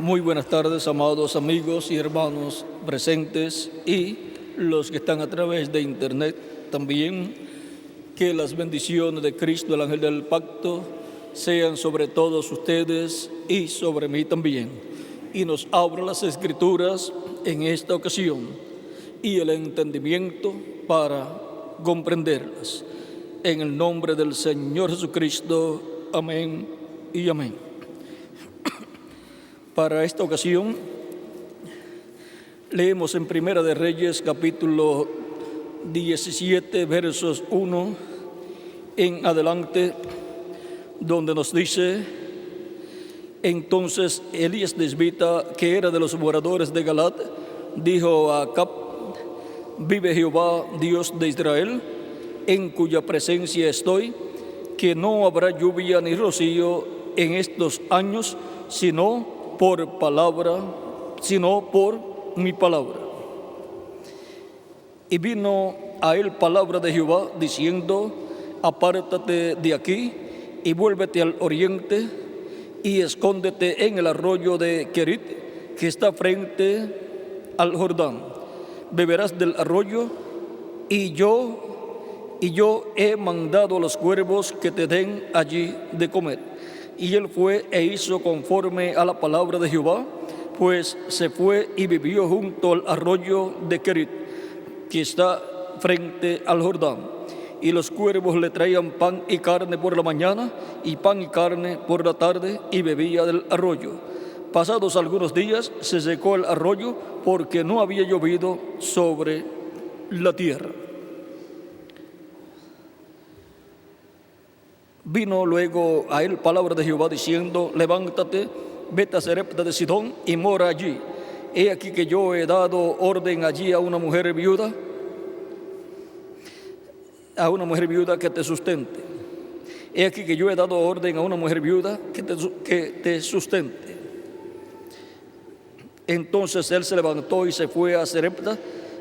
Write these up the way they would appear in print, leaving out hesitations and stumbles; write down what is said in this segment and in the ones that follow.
Muy buenas tardes, amados amigos y hermanos presentes y los que están a través de internet también. Que las bendiciones de Cristo, el ángel del pacto, sean sobre todos ustedes y sobre mí también. Y nos abra las escrituras en esta ocasión y el entendimiento para comprenderlas. En el nombre del Señor Jesucristo. Amén y amén. Para esta ocasión leemos en Primera de Reyes capítulo 17 versos 1 en adelante, donde nos dice: entonces Elías Tisbita, que era de los moradores de Galat, dijo a Acab: vive Jehová, Dios de Israel, en cuya presencia estoy, que no habrá lluvia ni rocío en estos años, sino por mi palabra. Y vino a él palabra de Jehová, diciendo: apártate de aquí y vuélvete al oriente y escóndete en el arroyo de Kerit, que está frente al Jordán. Beberás del arroyo, y yo he mandado a los cuervos que te den allí de comer. Y él fue e hizo conforme a la palabra de Jehová, pues se fue y vivió junto al arroyo de Kerit, que está frente al Jordán. Y los cuervos le traían pan y carne por la mañana, y pan y carne por la tarde, y bebía del arroyo. Pasados algunos días se secó el arroyo, porque no había llovido sobre la tierra. Vino luego a él palabra de Jehová, diciendo: levántate, vete a Sarepta de Sidón y mora allí. He aquí que yo he dado orden allí a una mujer viuda que te sustente. He aquí que yo he dado orden a una mujer viuda que te sustente. Entonces él se levantó y se fue a Sarepta,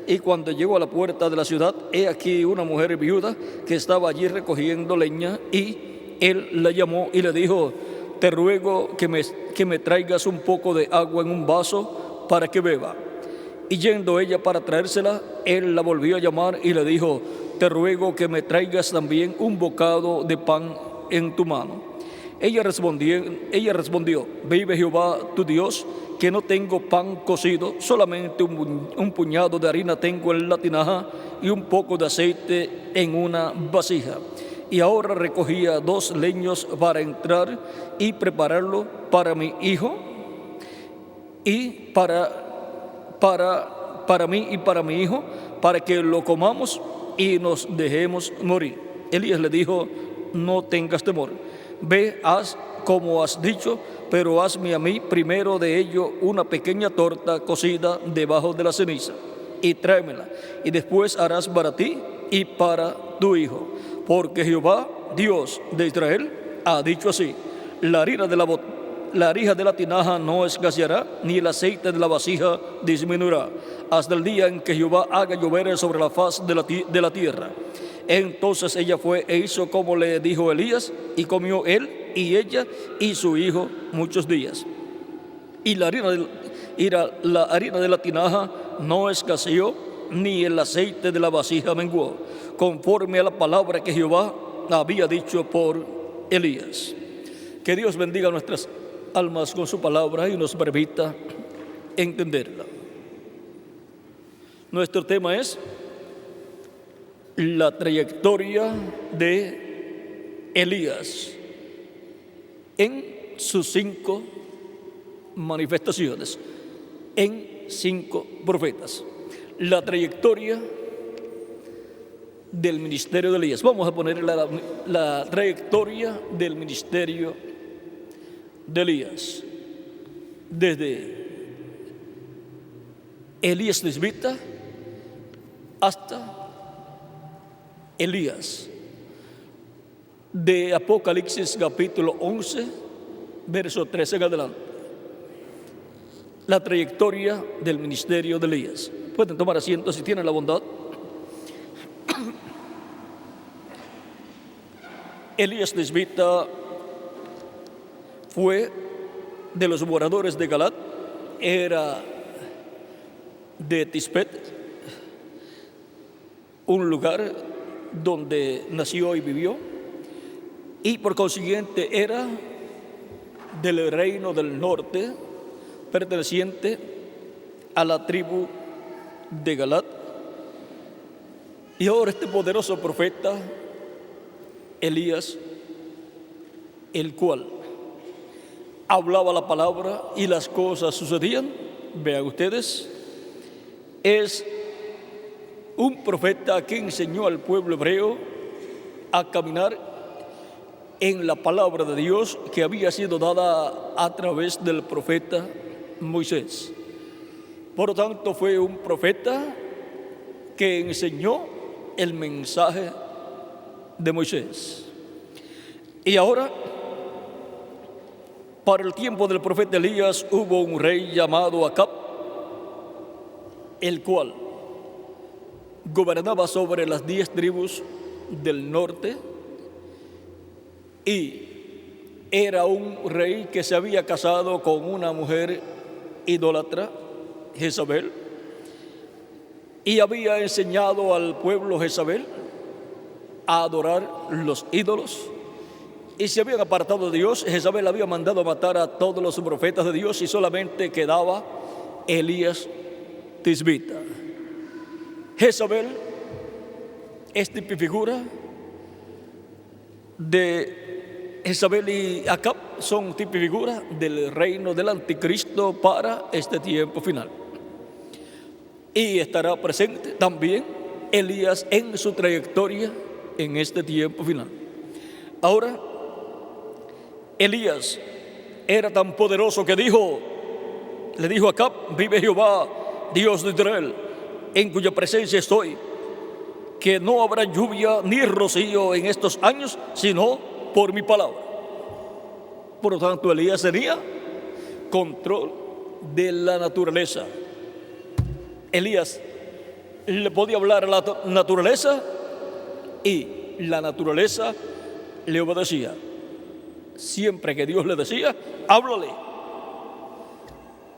y cuando llegó a la puerta de la ciudad, he aquí una mujer viuda que estaba allí recogiendo leña, y él la llamó y le dijo: te ruego que me traigas un poco de agua en un vaso para que beba. Y yendo ella para traérsela, él la volvió a llamar y le dijo: te ruego que me traigas también un bocado de pan en tu mano. Ella respondió: vive Jehová tu Dios, que no tengo pan cocido, solamente un puñado de harina tengo en la tinaja y un poco de aceite en una vasija. Y ahora recogía 2 leños para entrar y prepararlo para mi hijo y para mí y para mi hijo, para que lo comamos y nos dejemos morir. Elías le dijo: no tengas temor, ve, haz como has dicho, pero hazme a mí primero de ello una pequeña torta cocida debajo de la ceniza, y tráemela, y después harás para ti y para tu hijo. Porque Jehová, Dios de Israel, ha dicho así: la harina de la tinaja no escaseará, ni el aceite de la vasija disminuirá, hasta el día en que Jehová haga llover sobre la faz de la tierra. Entonces ella fue e hizo como le dijo Elías, y comió él y ella y su hijo muchos días. Y la harina de la tinaja no escaseó, ni el aceite de la vasija menguó, conforme a la palabra que Jehová había dicho por Elías. Que Dios bendiga nuestras almas con su palabra y nos permita entenderla. Nuestro tema es la trayectoria de Elías en sus 5 manifestaciones, en 5 profetas. La trayectoria del ministerio de Elías. Vamos a poner la trayectoria del ministerio de Elías. Desde Elías Tisbita hasta Elías. De Apocalipsis capítulo 11, verso 13 en adelante. La trayectoria del ministerio de Elías. Pueden tomar asiento si tienen la bondad. Elías Tisbita fue de los moradores de Galat, era de Tispet, un lugar donde nació y vivió, y por consiguiente era del reino del norte, perteneciente a la tribu de Galat. Y ahora este poderoso profeta Elías, el cual hablaba la palabra y las cosas sucedían, vean ustedes, es un profeta que enseñó al pueblo hebreo a caminar en la palabra de Dios que había sido dada a través del profeta Moisés. Por lo tanto, fue un profeta que enseñó el mensaje de Moisés. Y ahora, para el tiempo del profeta Elías, hubo un rey llamado Acab, el cual gobernaba sobre las 10 tribus del norte, y era un rey que se había casado con una mujer idólatra, Jezabel, y había enseñado al pueblo Jezabel a adorar los ídolos, y se habían apartado de Dios. Jezabel había mandado matar a todos los profetas de Dios y solamente quedaba Elías Tisbita. Jezabel es tipifigura de Jezabel, y Acab son tipifigura del reino del anticristo para este tiempo final. Y estará presente también Elías en su trayectoria en este tiempo final. Ahora, Elías era tan poderoso que le dijo a Acab: vive Jehová, Dios de Israel, en cuya presencia estoy, que no habrá lluvia ni rocío en estos años, sino por mi palabra. Por lo tanto, Elías tenía control de la naturaleza. Elías le podía hablar a la naturaleza y la naturaleza le obedecía. Siempre que Dios le decía: háblale,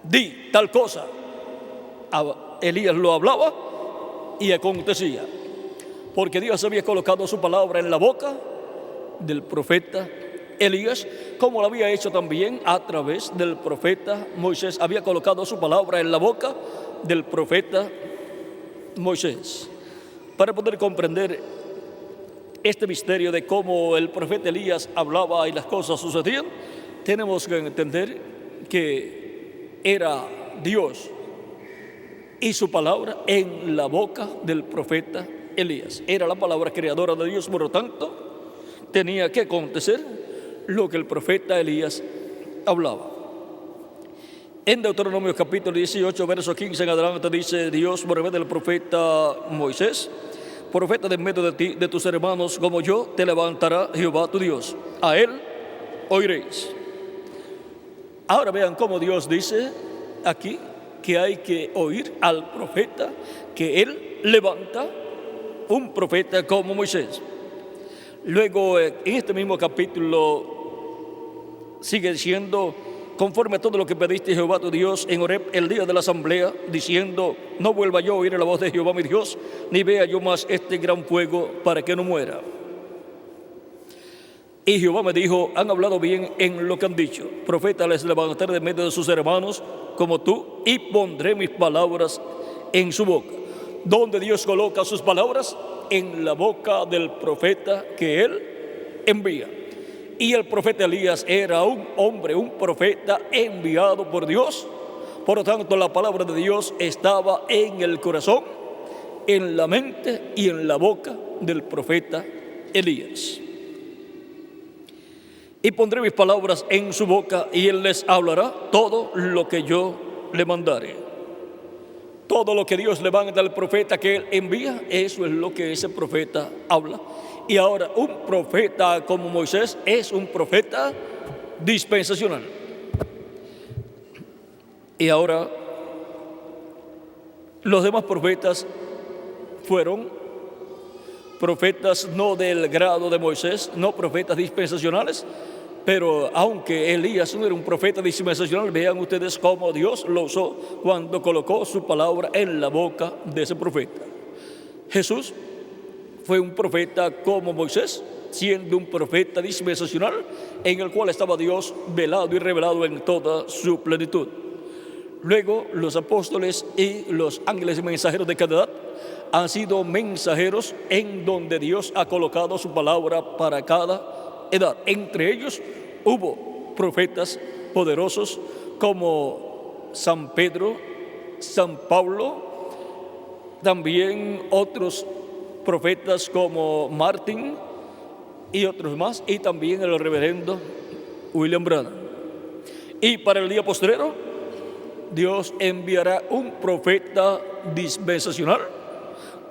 di tal cosa, Elías lo hablaba y acontecía, porque Dios había colocado su palabra en la boca del profeta Elías, como lo había hecho también a través del profeta Moisés. Había colocado su palabra en la boca del profeta Moisés. Para poder comprender este misterio de cómo el profeta Elías hablaba y las cosas sucedían, tenemos que entender que era Dios y su palabra en la boca del profeta Elías. Era la palabra creadora de Dios, por lo tanto, tenía que acontecer lo que el profeta Elías hablaba. En Deuteronomio capítulo 18, verso 15 en adelante, dice Dios por medio del profeta Moisés: profeta de en medio de ti, de tus hermanos, como yo, te levantará Jehová tu Dios. A él oiréis. Ahora vean cómo Dios dice aquí que hay que oír al profeta, que él levanta un profeta como Moisés. Luego, en este mismo capítulo, sigue diciendo: conforme a todo lo que pediste Jehová tu Dios en Horeb el día de la asamblea, diciendo: no vuelva yo a oír la voz de Jehová mi Dios, ni vea yo más este gran fuego, para que no muera. Y Jehová me dijo: han hablado bien en lo que han dicho. Profeta les levantaré de medio de sus hermanos como tú, y pondré mis palabras en su boca. ¿Dónde Dios coloca sus palabras? En la boca del profeta que él envía. Y el profeta Elías era un hombre, un profeta enviado por Dios. Por lo tanto, la palabra de Dios estaba en el corazón, en la mente y en la boca del profeta Elías. Y pondré mis palabras en su boca, y él les hablará todo lo que yo le mandare. Todo lo que Dios le manda al profeta que él envía, eso es lo que ese profeta habla. Y ahora, un profeta como Moisés es un profeta dispensacional. Y ahora, los demás profetas fueron profetas no del grado de Moisés, no profetas dispensacionales, Pero aunque Elías no era un profeta dispensacional, vean ustedes cómo Dios lo usó cuando colocó su palabra en la boca de ese profeta. Jesús fue un profeta como Moisés, siendo un profeta dispensacional en el cual estaba Dios velado y revelado en toda su plenitud. Luego los apóstoles y los ángeles mensajeros de cada edad han sido mensajeros en donde Dios ha colocado su palabra para cada edad. Entre ellos hubo profetas poderosos como San Pedro, San Pablo, también otros profetas como Martín y otros más, y también el reverendo William Branham. Y para el día postrero, Dios enviará un profeta dispensacional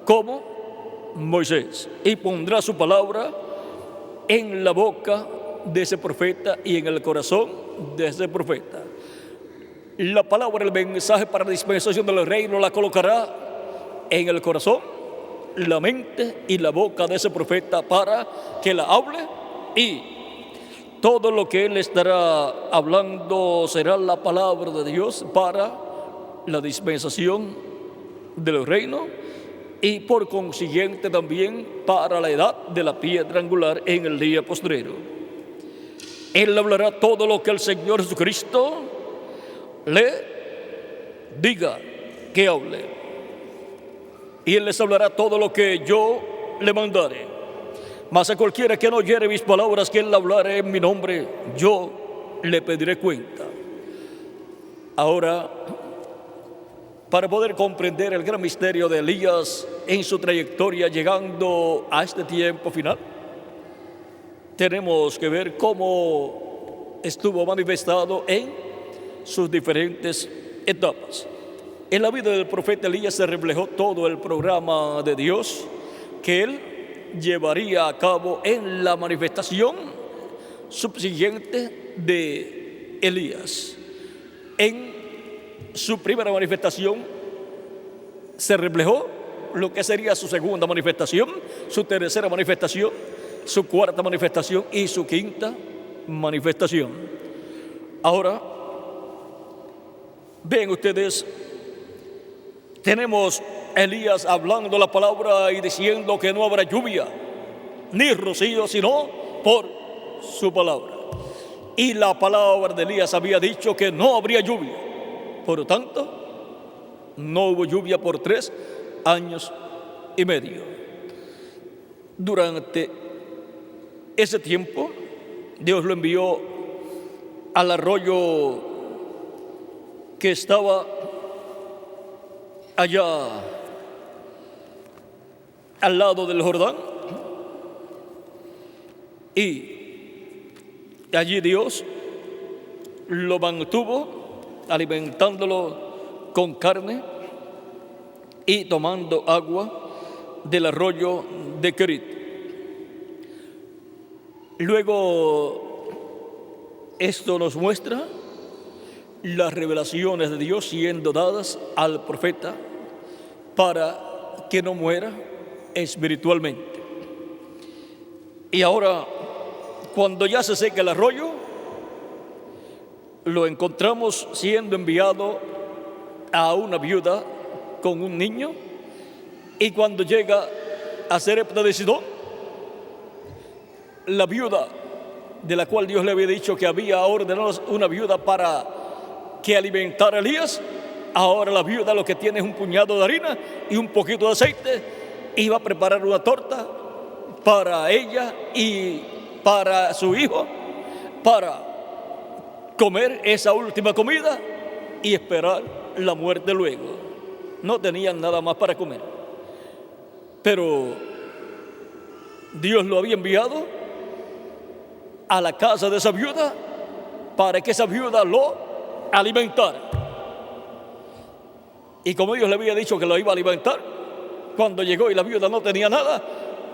como Moisés y pondrá su palabra en la boca de ese profeta y en el corazón de ese profeta. La palabra, el mensaje para la dispensación del reino la colocará en el corazón, la mente y la boca de ese profeta para que la hable, y todo lo que él estará hablando será la palabra de Dios para la dispensación del reino y por consiguiente también para la edad de la piedra angular en el día postrero. Él hablará todo lo que el Señor Jesucristo le diga que hable. Y Él les hablará todo lo que yo le mandare. Mas a cualquiera que no oyere mis palabras que Él hablare en mi nombre, yo le pediré cuenta. Ahora, para poder comprender el gran misterio de Elías en su trayectoria llegando a este tiempo final, tenemos que ver cómo estuvo manifestado en sus diferentes etapas. En la vida del profeta Elías se reflejó todo el programa de Dios que él llevaría a cabo en la manifestación subsiguiente de Elías. En su primera manifestación se reflejó lo que sería su segunda manifestación, su tercera manifestación, su cuarta manifestación y su quinta manifestación. Ahora, ven ustedes, tenemos a Elías hablando la palabra y diciendo que no habrá lluvia ni rocío, sino por su palabra. Y la palabra de Elías había dicho que no habría lluvia. Por lo tanto, no hubo lluvia por 3 años y medio. Durante ese tiempo, Dios lo envió al arroyo que estaba allá al lado del Jordán, y allí Dios lo mantuvo alimentándolo con carne y tomando agua del arroyo de Kerit. Luego esto nos muestra las revelaciones de Dios siendo dadas al profeta para que no muera espiritualmente. Y ahora, cuando ya se seca el arroyo, lo encontramos siendo enviado a una viuda con un niño, y cuando llega a Sarepta de Sidón, la viuda de la cual Dios le había dicho que había ordenado una viuda para que alimentara a Elías, ahora la viuda lo que tiene es un puñado de harina y un poquito de aceite, y va a preparar una torta para ella y para su hijo, para comer esa última comida y esperar la muerte luego. No tenían nada más para comer, pero Dios lo había enviado a la casa de esa viuda para que esa viuda lo alimentara. Y como Dios le había dicho que lo iba a alimentar, cuando llegó y la viuda no tenía nada,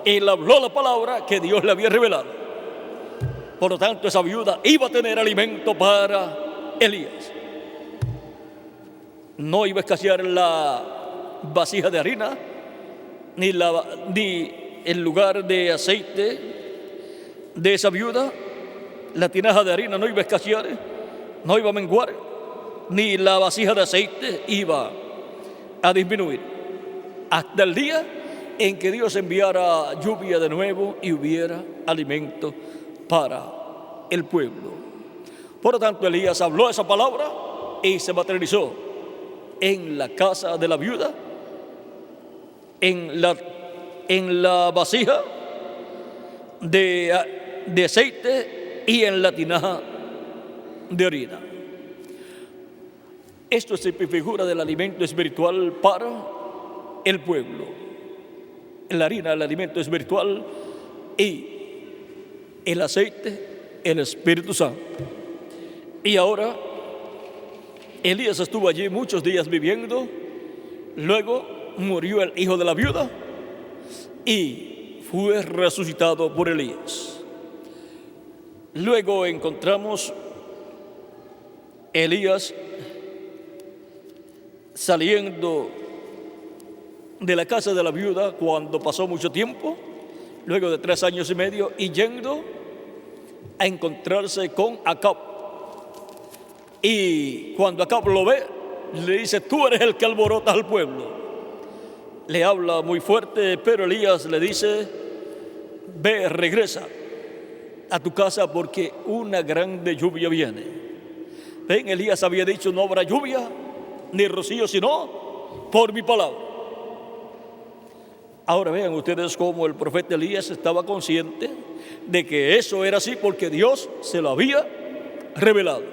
él habló la palabra que Dios le había revelado. Por lo tanto, esa viuda iba a tener alimento para Elías. No iba a escasear la vasija de harina, ni el lugar de aceite de esa viuda, la tinaja de harina no iba a escasear, no iba a menguar, ni la vasija de aceite iba a disminuir, hasta el día en que Dios enviara lluvia de nuevo y hubiera alimento para el pueblo. Por lo tanto, Elías habló esa palabra y se materializó en la casa de la viuda, en la vasija de aceite y en la tinaja de harina. Esto es figura del alimento espiritual para el pueblo. La harina, el alimento espiritual, y el aceite, el Espíritu Santo. Y ahora, Elías estuvo allí muchos días viviendo, luego murió el hijo de la viuda y fue resucitado por Elías. Luego encontramos Elías saliendo de la casa de la viuda cuando pasó mucho tiempo, luego de 3 años y medio, y yendo a encontrarse con Acab. Y cuando Acab lo ve, le dice: tú eres el que alborotas al pueblo. Le habla muy fuerte, pero Elías le dice: ve, regresa a tu casa porque una grande lluvia viene. Ven, Elías había dicho: no habrá lluvia ni rocío sino por mi palabra. Ahora vean ustedes cómo el profeta Elías estaba consciente de que eso era así porque Dios se lo había revelado.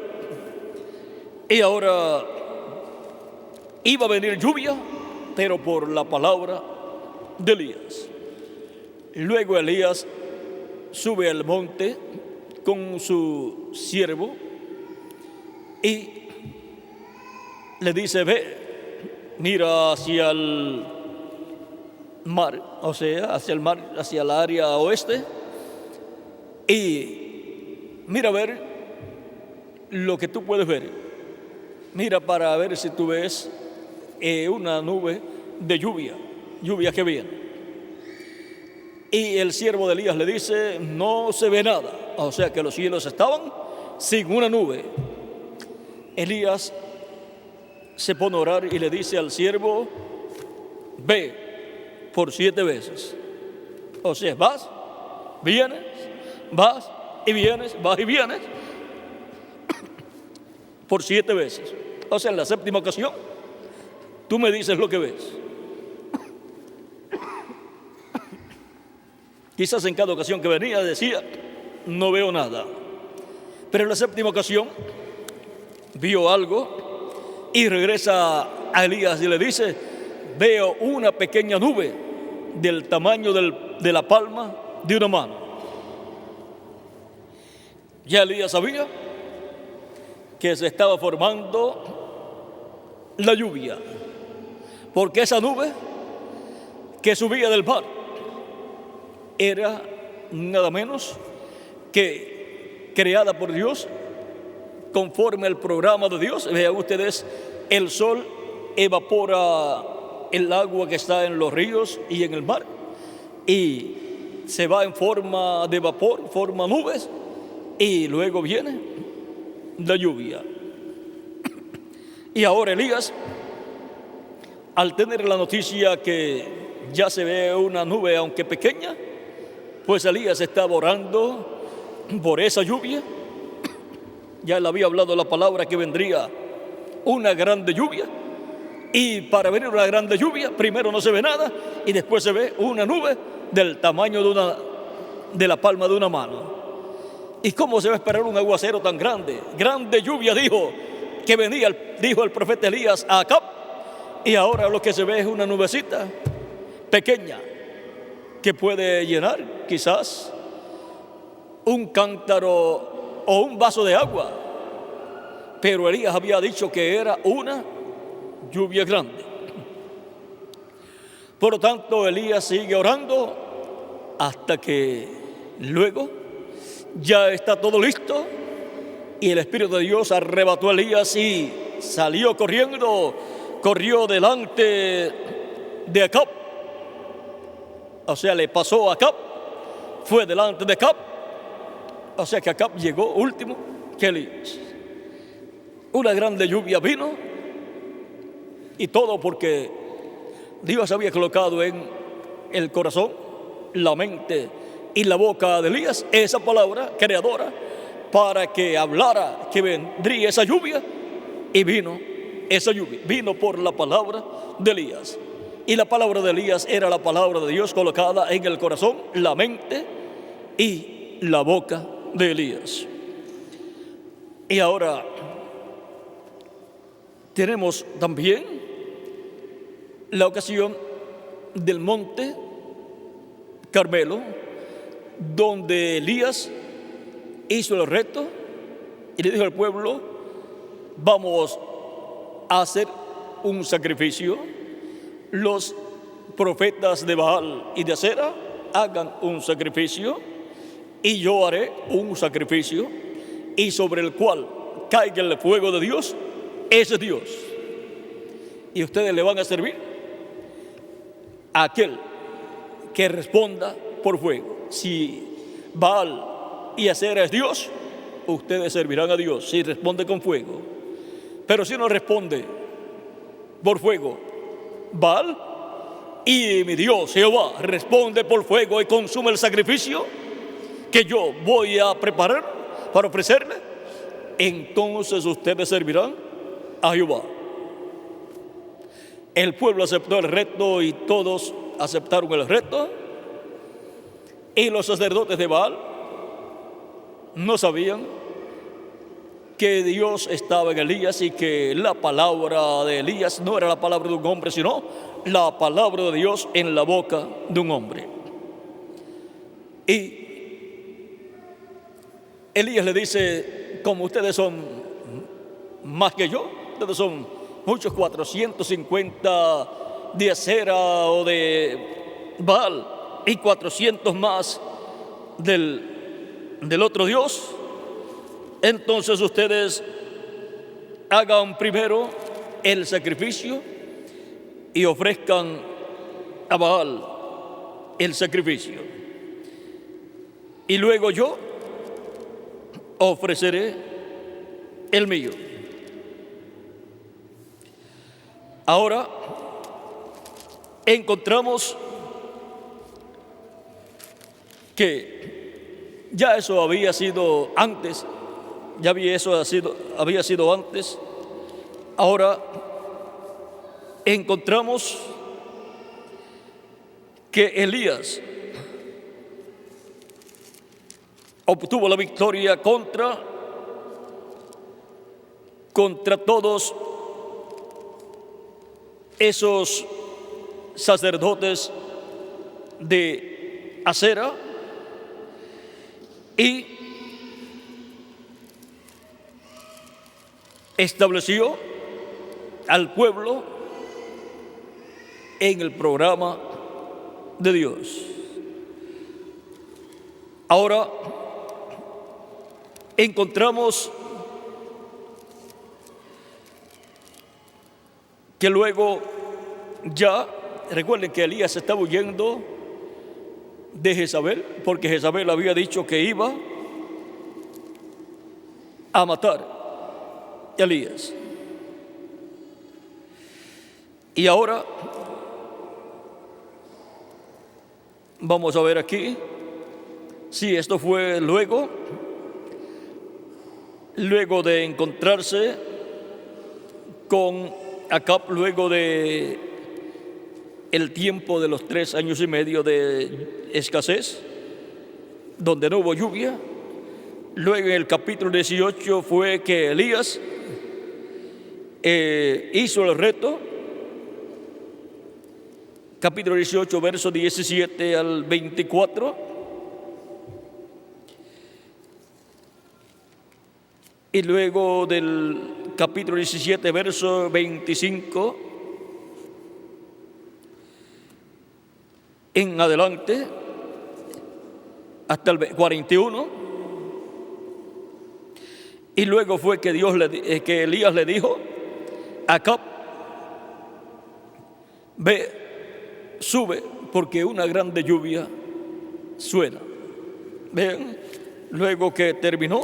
Y ahora iba a venir lluvia, pero por la palabra de Elías. Luego Elías sube al monte con su siervo y le dice: ve, mira hacia el mar, o sea, hacia el mar, hacia el área oeste, y mira a ver lo que tú puedes ver. Mira para ver si tú ves una nube de lluvia que viene. Y el siervo de Elías le dice: no se ve nada, o sea que los cielos estaban sin una nube. Elías se pone a orar y le dice al siervo: ve por 7 veces. O sea, vas, vienes, vas y vienes, vas y vienes por 7 veces. O sea, en la 7ª ocasión tú me dices lo que ves. Quizás en cada ocasión que venía decía: no veo nada. Pero en la 7ª ocasión vio algo y regresa a Elías y le dice: veo una pequeña nube del tamaño de la palma de una mano. Ya Elías sabía que se estaba formando la lluvia, porque esa nube que subía del mar era nada menos que creada por Dios conforme al programa de Dios. Vean ustedes, el sol evapora el agua que está en los ríos y en el mar y se va en forma de vapor, forma nubes, y luego viene la lluvia. Y ahora Elías, al tener la noticia que ya se ve una nube aunque pequeña, pues Elías estaba orando por esa lluvia. Ya le había hablado la palabra que vendría una grande lluvia. Y para venir una grande lluvia, primero no se ve nada y después se ve una nube del tamaño de la palma de una mano. ¿Y cómo se va a esperar un aguacero tan grande? Grande lluvia dijo que venía, dijo el profeta Elías a Acab. Y ahora lo que se ve es una nubecita pequeña que puede llenar quizás un cántaro o un vaso de agua. Pero Elías había dicho que era una lluvia grande. Por lo tanto, Elías sigue orando hasta que luego ya está todo listo y el Espíritu de Dios arrebató a Elías y salió corriendo, corrió delante de Acab. O sea, le pasó a Acab, fue delante de Acab O sea que Acab llegó último que Elías. Una grande lluvia vino, y todo porque Dios había colocado en el corazón, la mente y la boca de Elías esa palabra creadora para que hablara que vendría esa lluvia. Y vino esa lluvia, vino por la palabra de Elías. Y la palabra de Elías era la palabra de Dios colocada en el corazón, la mente y la boca de Elías. Y ahora tenemos también la ocasión del monte Carmelo, donde Elías hizo el reto y le dijo al pueblo: vamos a hacer un sacrificio. Los profetas de Baal y de Acera hagan un sacrificio, y yo haré un sacrificio, y sobre el cual caiga el fuego de Dios, ese es Dios. Y ustedes le van a servir a aquel que responda por fuego. Si Baal y Acera es Dios, ustedes servirán a Dios si responde con fuego. Pero si no responde por fuego Baal, y mi Dios Jehová responde por fuego y consume el sacrificio que yo voy a preparar para ofrecerle, entonces ustedes servirán a Jehová. El pueblo aceptó el reto y todos aceptaron el reto. Y los sacerdotes de Baal no sabían que Dios estaba en Elías y que la palabra de Elías no era la palabra de un hombre, sino la palabra de Dios en la boca de un hombre. Y Elías le dice: como ustedes son más que yo, ustedes son muchos, 450 de Acera o de Baal y 400 más del otro Dios, entonces ustedes hagan primero el sacrificio y ofrezcan a Baal el sacrificio, y luego yo ofreceré el mío. Ahora encontramos que ya eso había sido antes, había sido antes. Ahora encontramos que Elías obtuvo la victoria contra todos esos sacerdotes de Acera, y estableció al pueblo en el programa de Dios. Ahora encontramos que luego ya, recuerden que Elías estaba huyendo de Jezabel, porque Jezabel había dicho que iba a matar a Elías. Y ahora vamos a ver aquí si esto fue luego de encontrarse con Acab, luego de el tiempo de los 3 años y medio de escasez, donde no hubo lluvia. Luego en el capítulo 18 fue que Elías hizo el reto, capítulo 18, verso 17 al 24. Y luego del capítulo 17, verso 25 en adelante, hasta el 41. Y luego fue que que Elías le dijo a Acab: ve, sube, porque una grande lluvia suena. Vean, Luego que terminó,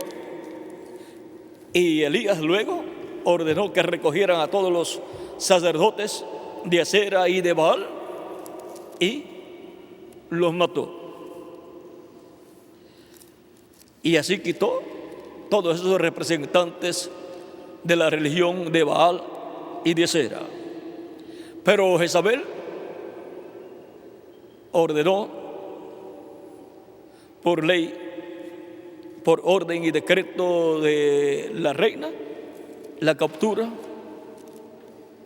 y Elías luego ordenó que recogieran a todos los sacerdotes de Acera y de Baal y los mató. Y así quitó todos esos representantes de la religión de Baal y de Acera. Pero Jezabel ordenó por ley, por orden y decreto de la reina, la captura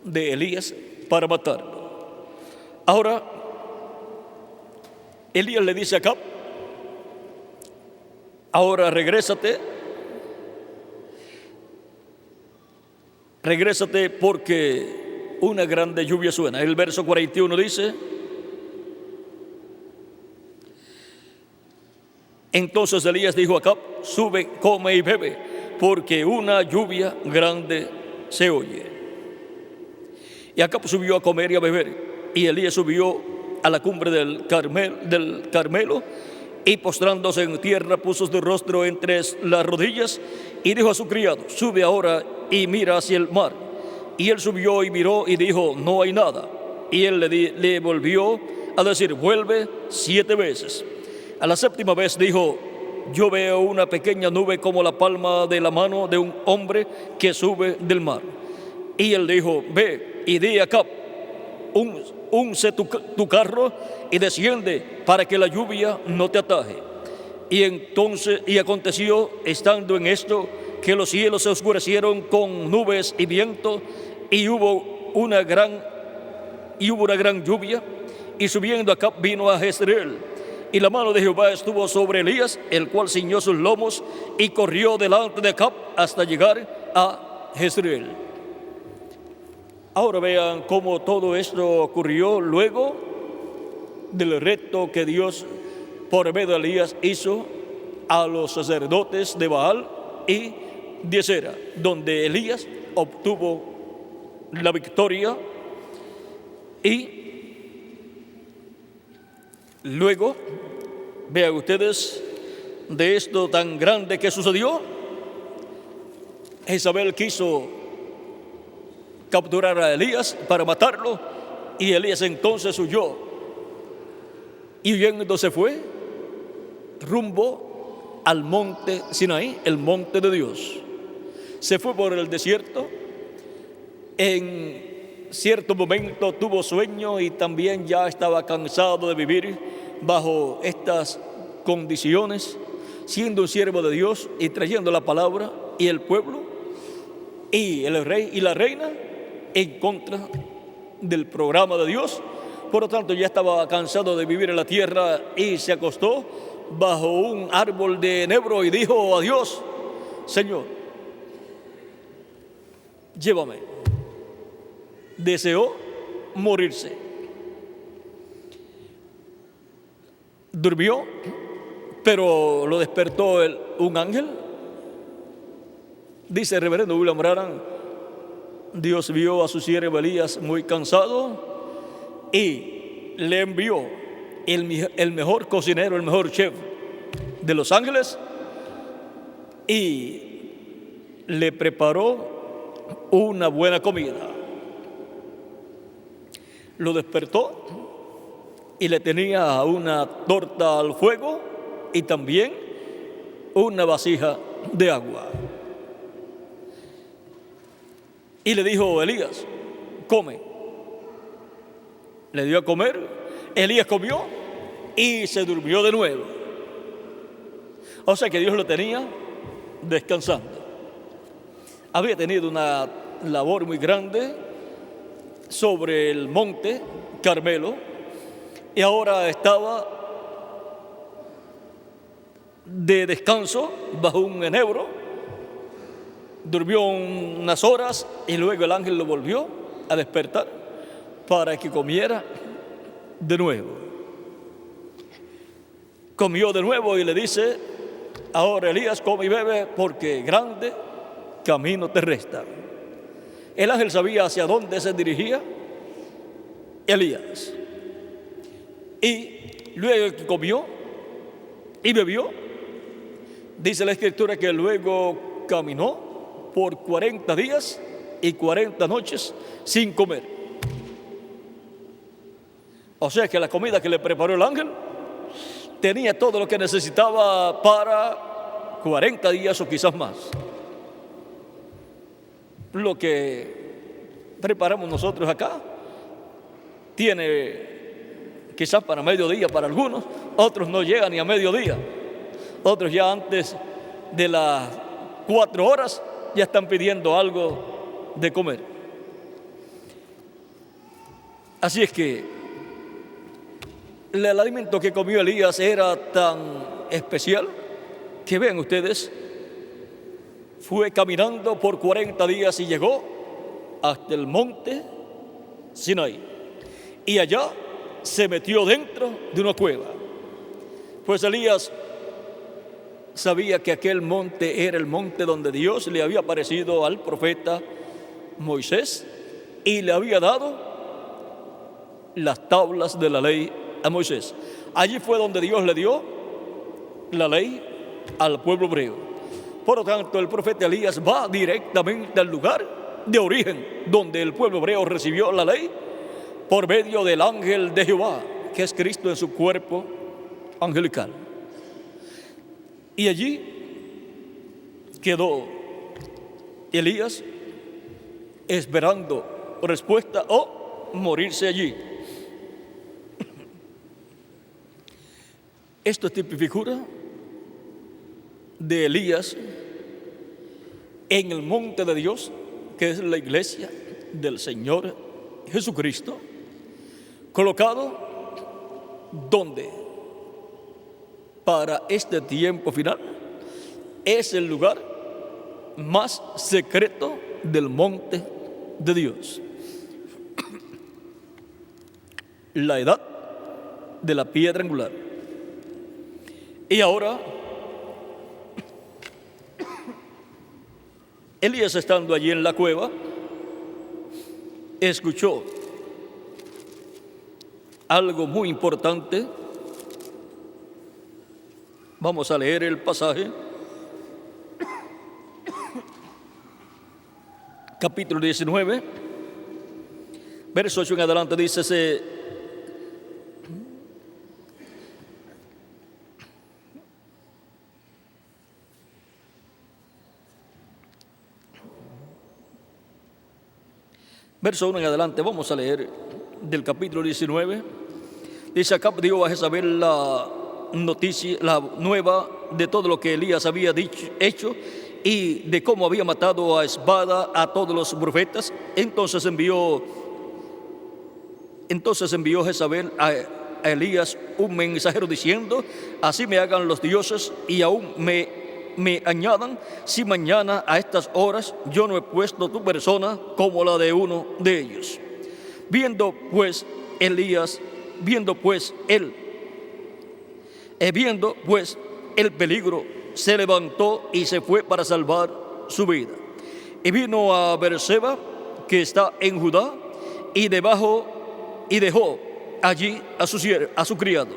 de Elías para matarlo. Ahora, Elías le dice a Acab: ahora regrésate porque una grande lluvia suena. El verso 41 dice: entonces Elías dijo a Acab: sube, come y bebe, porque una lluvia grande se oye. Y Acab subió a comer y a beber, y Elías subió a la cumbre del Carmelo, y postrándose en tierra puso su rostro entre las rodillas y dijo a su criado: sube ahora y mira hacia el mar. Y él subió y miró y dijo: no hay nada. Y él le volvió a decir: vuelve 7 veces. A la 7ª vez dijo: yo veo una pequeña nube como la palma de la mano de un hombre que sube del mar. Y él dijo: ve y di a Acab: unce tu carro y desciende para que la lluvia no te ataje. Y aconteció, estando en esto, que los cielos se oscurecieron con nubes y viento, y hubo una gran lluvia, y subiendo Acab vino a Jezreel. Y la mano de Jehová estuvo sobre Elías, el cual ciñó sus lomos y corrió delante de Acab hasta llegar a Jezreel. Ahora vean cómo todo esto ocurrió luego del reto que Dios por medio de Elías hizo a los sacerdotes de Baal y de Acera, donde Elías obtuvo la victoria. Y luego, vean ustedes, de esto tan grande que sucedió, Jezabel quiso capturar a Elías para matarlo, y Elías entonces huyó, y huyendo se fue rumbo al monte Sinaí, el monte de Dios. Se fue por el desierto. En cierto momento tuvo sueño y también ya estaba cansado de vivir bajo estas condiciones, siendo un siervo de Dios y trayendo la palabra y el pueblo y el rey y la reina en contra del programa de Dios. Por lo tanto, ya estaba cansado de vivir en la tierra y se acostó bajo un árbol de enebro y dijo a Dios: Señor, llévame. Deseó morirse. Durmió, pero lo despertó un ángel. Dice el reverendo William Branham: Dios vio a su siervo Elías muy cansado y le envió el mejor cocinero, el mejor chef de Los Ángeles, y le preparó una buena comida. Lo despertó y le tenía una torta al fuego y también una vasija de agua. Y le dijo: Elías, come. Le dio a comer, Elías comió y se durmió de nuevo. O sea que Dios lo tenía descansando. Había tenido una labor muy grande sobre el monte Carmelo y ahora estaba de descanso bajo un enebro. Durmió unas horas y luego el ángel lo volvió a despertar para que comiera de nuevo. Comió de nuevo y le dice: ahora, Elías, come y bebe, porque grande camino te resta. El ángel sabía hacia dónde se dirigía Elías. Y luego que comió y bebió, Dice la Escritura que luego caminó por 40 días y 40 noches sin comer. O sea que la comida que le preparó el ángel tenía todo lo que necesitaba para 40 días o quizás más. Lo que preparamos nosotros acá tiene quizás para mediodía para algunos, otros no llegan ni a mediodía, otros ya antes de las 4 horas ya están pidiendo algo de comer. Así es que el alimento que comió Elías era tan especial que vean ustedes, fue caminando por 40 días y llegó hasta el monte Sinaí. Y allá se metió dentro de una cueva. Pues Elías sabía que aquel monte era el monte donde Dios le había aparecido al profeta Moisés y le había dado las tablas de la ley a Moisés. Allí fue donde Dios le dio la ley al pueblo hebreo. Por lo tanto, el profeta Elías va directamente al lugar de origen donde el pueblo hebreo recibió la ley por medio del ángel de Jehová, que es Cristo en su cuerpo angelical. Y allí quedó Elías esperando respuesta o morirse allí. Esto es tipo y figura de Elías en el monte de Dios, que es la iglesia del Señor Jesucristo, colocado donde para este tiempo final es el lugar más secreto del monte de Dios. La edad de la piedra angular. Y ahora Elías, estando allí en la cueva, escuchó algo muy importante. Vamos a leer el pasaje, capítulo 19, verso 8 en adelante. Dice: verso 1 en adelante, vamos a leer del capítulo 19. Dice: Acab dio a Jezabel la noticia, la nueva de todo lo que Elías había hecho y de cómo había matado a espada a todos los profetas. Entonces envió Jezabel a Elías un mensajero diciendo: así me hagan los dioses y aún me añadan, si mañana a estas horas yo no he puesto tu persona como la de uno de ellos. Viendo pues el peligro, se levantó y se fue para salvar su vida. Y vino a Beerseba, que está en Judá, y dejó allí a su criado.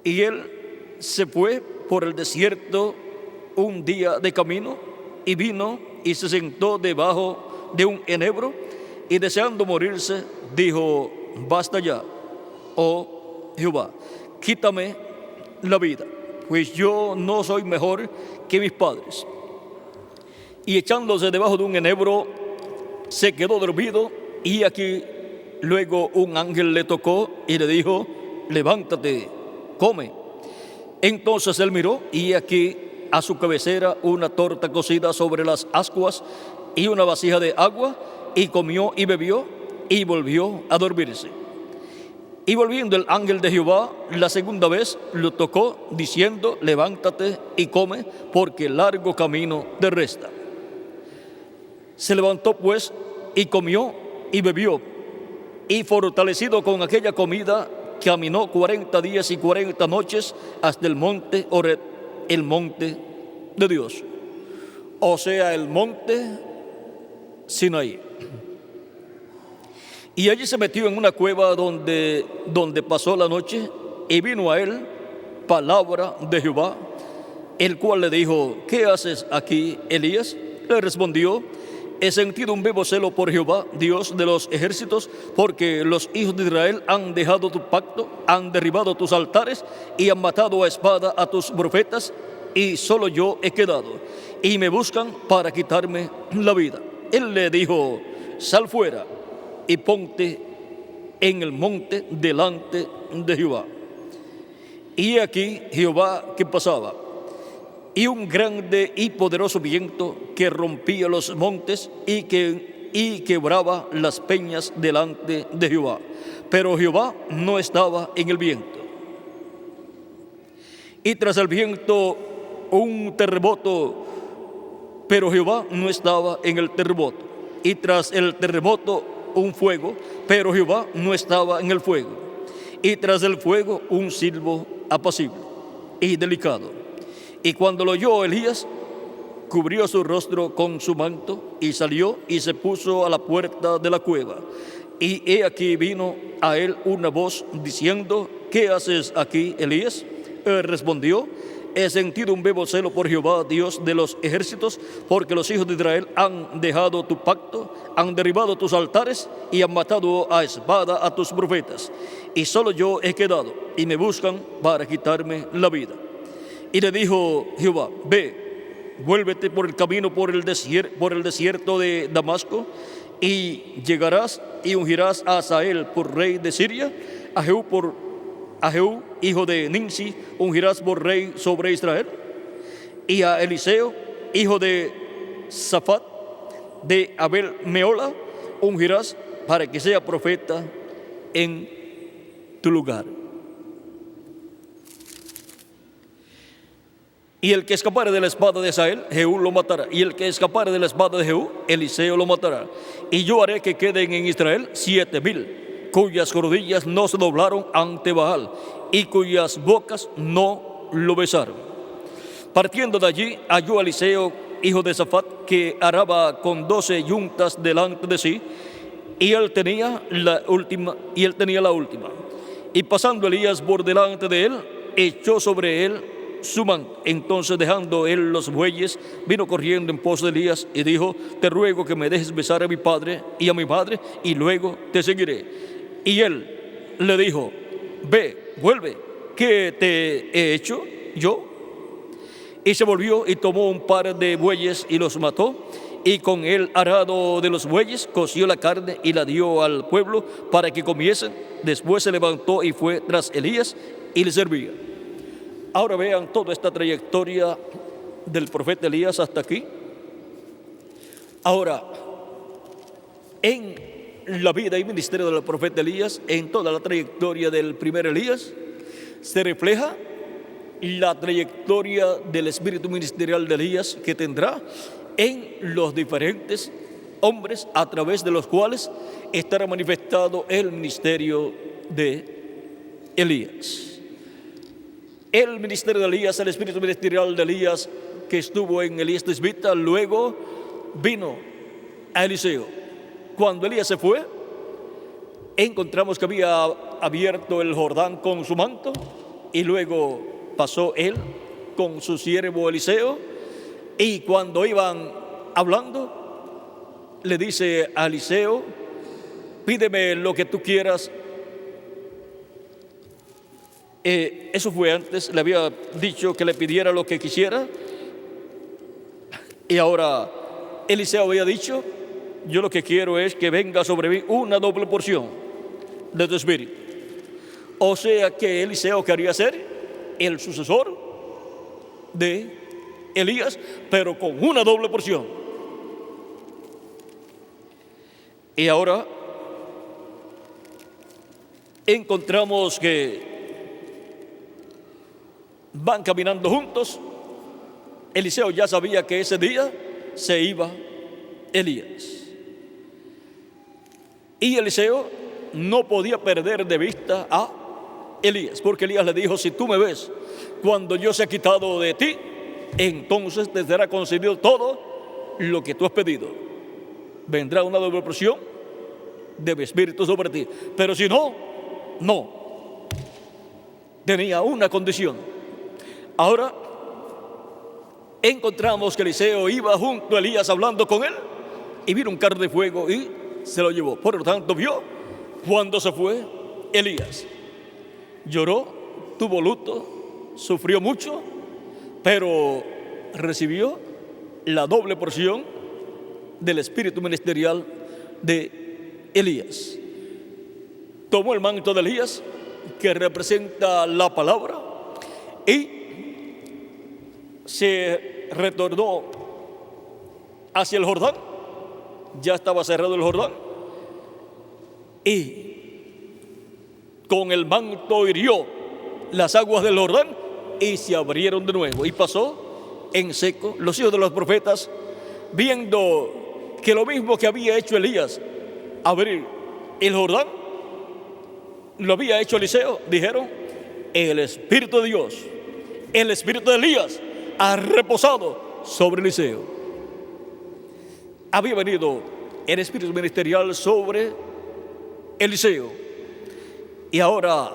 Y él se fue por el desierto un día de camino, y vino y se sentó debajo de un enebro, y deseando morirse, dijo: basta ya, oh Jehová, quítame la vida, pues yo no soy mejor que mis padres. Y echándose debajo de un enebro, se quedó dormido, y aquí luego un ángel le tocó y le dijo: levántate, come. Entonces él miró, y aquí a su cabecera una torta cocida sobre las ascuas y una vasija de agua, y comió y bebió, y volvió a dormirse. Y volviendo el ángel de Jehová la segunda vez, lo tocó, diciendo: levántate y come, porque largo camino te resta. Se levantó pues y comió y bebió, y fortalecido con aquella comida, caminó 40 días y 40 noches hasta el monte Horeb, el monte de Dios, o sea, el monte Sinaí. Y allí se metió en una cueva donde pasó la noche, y vino a él palabra de Jehová el cual le dijo: ¿qué haces aquí, Elías? Le respondió: he sentido un vivo celo por Jehová, Dios de los ejércitos, porque los hijos de Israel han dejado tu pacto, han derribado tus altares y han matado a espada a tus profetas, y solo yo he quedado, y me buscan para quitarme la vida. Él le dijo: sal fuera y ponte en el monte delante de Jehová. Y aquí Jehová que pasaba, y un grande y poderoso viento que rompía los montes y quebraba las peñas delante de Jehová. Pero Jehová no estaba en el viento. Y tras el viento un terremoto, pero Jehová no estaba en el terremoto. Y tras el terremoto un fuego, pero Jehová no estaba en el fuego. Y tras el fuego un silbo apacible y delicado. Y cuando lo oyó Elías, cubrió su rostro con su manto y salió y se puso a la puerta de la cueva. Y he aquí vino a él una voz diciendo: ¿qué haces aquí, Elías? Él respondió: he sentido un vivo celo por Jehová, Dios de los ejércitos, porque los hijos de Israel han dejado tu pacto, han derribado tus altares y han matado a espada a tus profetas. Y solo yo he quedado, y me buscan para quitarme la vida. Y le dijo Jehová: ve, vuélvete por el camino por el desierto de Damasco, y llegarás y ungirás a Hazael por rey de Siria, a Jehú, hijo de Nimsi, ungirás por rey sobre Israel, y a Eliseo, hijo de Safat, de Abel Meola, ungirás para que sea profeta en tu lugar. Y el que escapare de la espada de Hazael, Jehú lo matará. Y el que escapare de la espada de Jehú, Eliseo lo matará. Y yo haré que queden en Israel 7,000, cuyas rodillas no se doblaron ante Baal, y cuyas bocas no lo besaron. Partiendo de allí, halló a Eliseo, hijo de Safat, que araba con 12 yuntas delante de sí, y él tenía la última. Y pasando Elías por delante de él, echó sobre él su manto. Entonces, dejando él los bueyes, vino corriendo en pos de Elías y dijo: te ruego que me dejes besar a mi padre y a mi madre, y luego te seguiré. Y él le dijo: ve, vuelve, ¿qué te he hecho yo? Y se volvió y tomó un par de bueyes y los mató, y con el arado de los bueyes coció la carne y la dio al pueblo para que comiesen. Después se levantó y fue tras Elías y le servía. Ahora vean toda esta trayectoria del profeta Elías hasta aquí. Ahora, en la vida y ministerio del profeta Elías, en toda la trayectoria del primer Elías, se refleja la trayectoria del espíritu ministerial de Elías que tendrá en los diferentes hombres a través de los cuales estará manifestado el ministerio de Elías. El ministerio de Elías, el espíritu ministerial de Elías que estuvo en Elías Tisbita, luego vino a Eliseo. Cuando Elías se fue, encontramos que había abierto el Jordán con su manto, y luego pasó él con su siervo Eliseo, y cuando iban hablando, le dice a Eliseo: pídeme lo que tú quieras. Eso fue antes, le había dicho que le pidiera lo que quisiera, y ahora Eliseo había dicho: yo lo que quiero es que venga sobre mí una doble porción de tu espíritu. O sea que Eliseo quería ser el sucesor de Elías, pero con una doble porción. Y ahora encontramos que van caminando juntos. Eliseo ya sabía que ese día se iba Elías. Y Eliseo no podía perder de vista a Elías, porque Elías le dijo: si tú me ves cuando yo sea quitado de ti, entonces te será concedido todo lo que tú has pedido. Vendrá una doble porción de mi espíritu sobre ti. Pero si no, no. Tenía una condición. Ahora, encontramos que Eliseo iba junto a Elías hablando con él y vino un carro de fuego y se lo llevó. Por lo tanto, vio cuando se fue Elías. Lloró, tuvo luto, sufrió mucho, pero recibió la doble porción del espíritu ministerial de Elías. Tomó el manto de Elías, que representa la palabra, y se retornó hacia el Jordán. Ya estaba cerrado el Jordán, y con el manto hirió las aguas del Jordán y se abrieron de nuevo, y pasó en seco. Los hijos de los profetas, viendo que lo mismo que había hecho Elías, abrir el Jordán, lo había hecho Eliseo, dijeron: el Espíritu de Dios, el Espíritu de Elías ha reposado sobre Eliseo. Había venido el espíritu ministerial sobre Eliseo, y ahora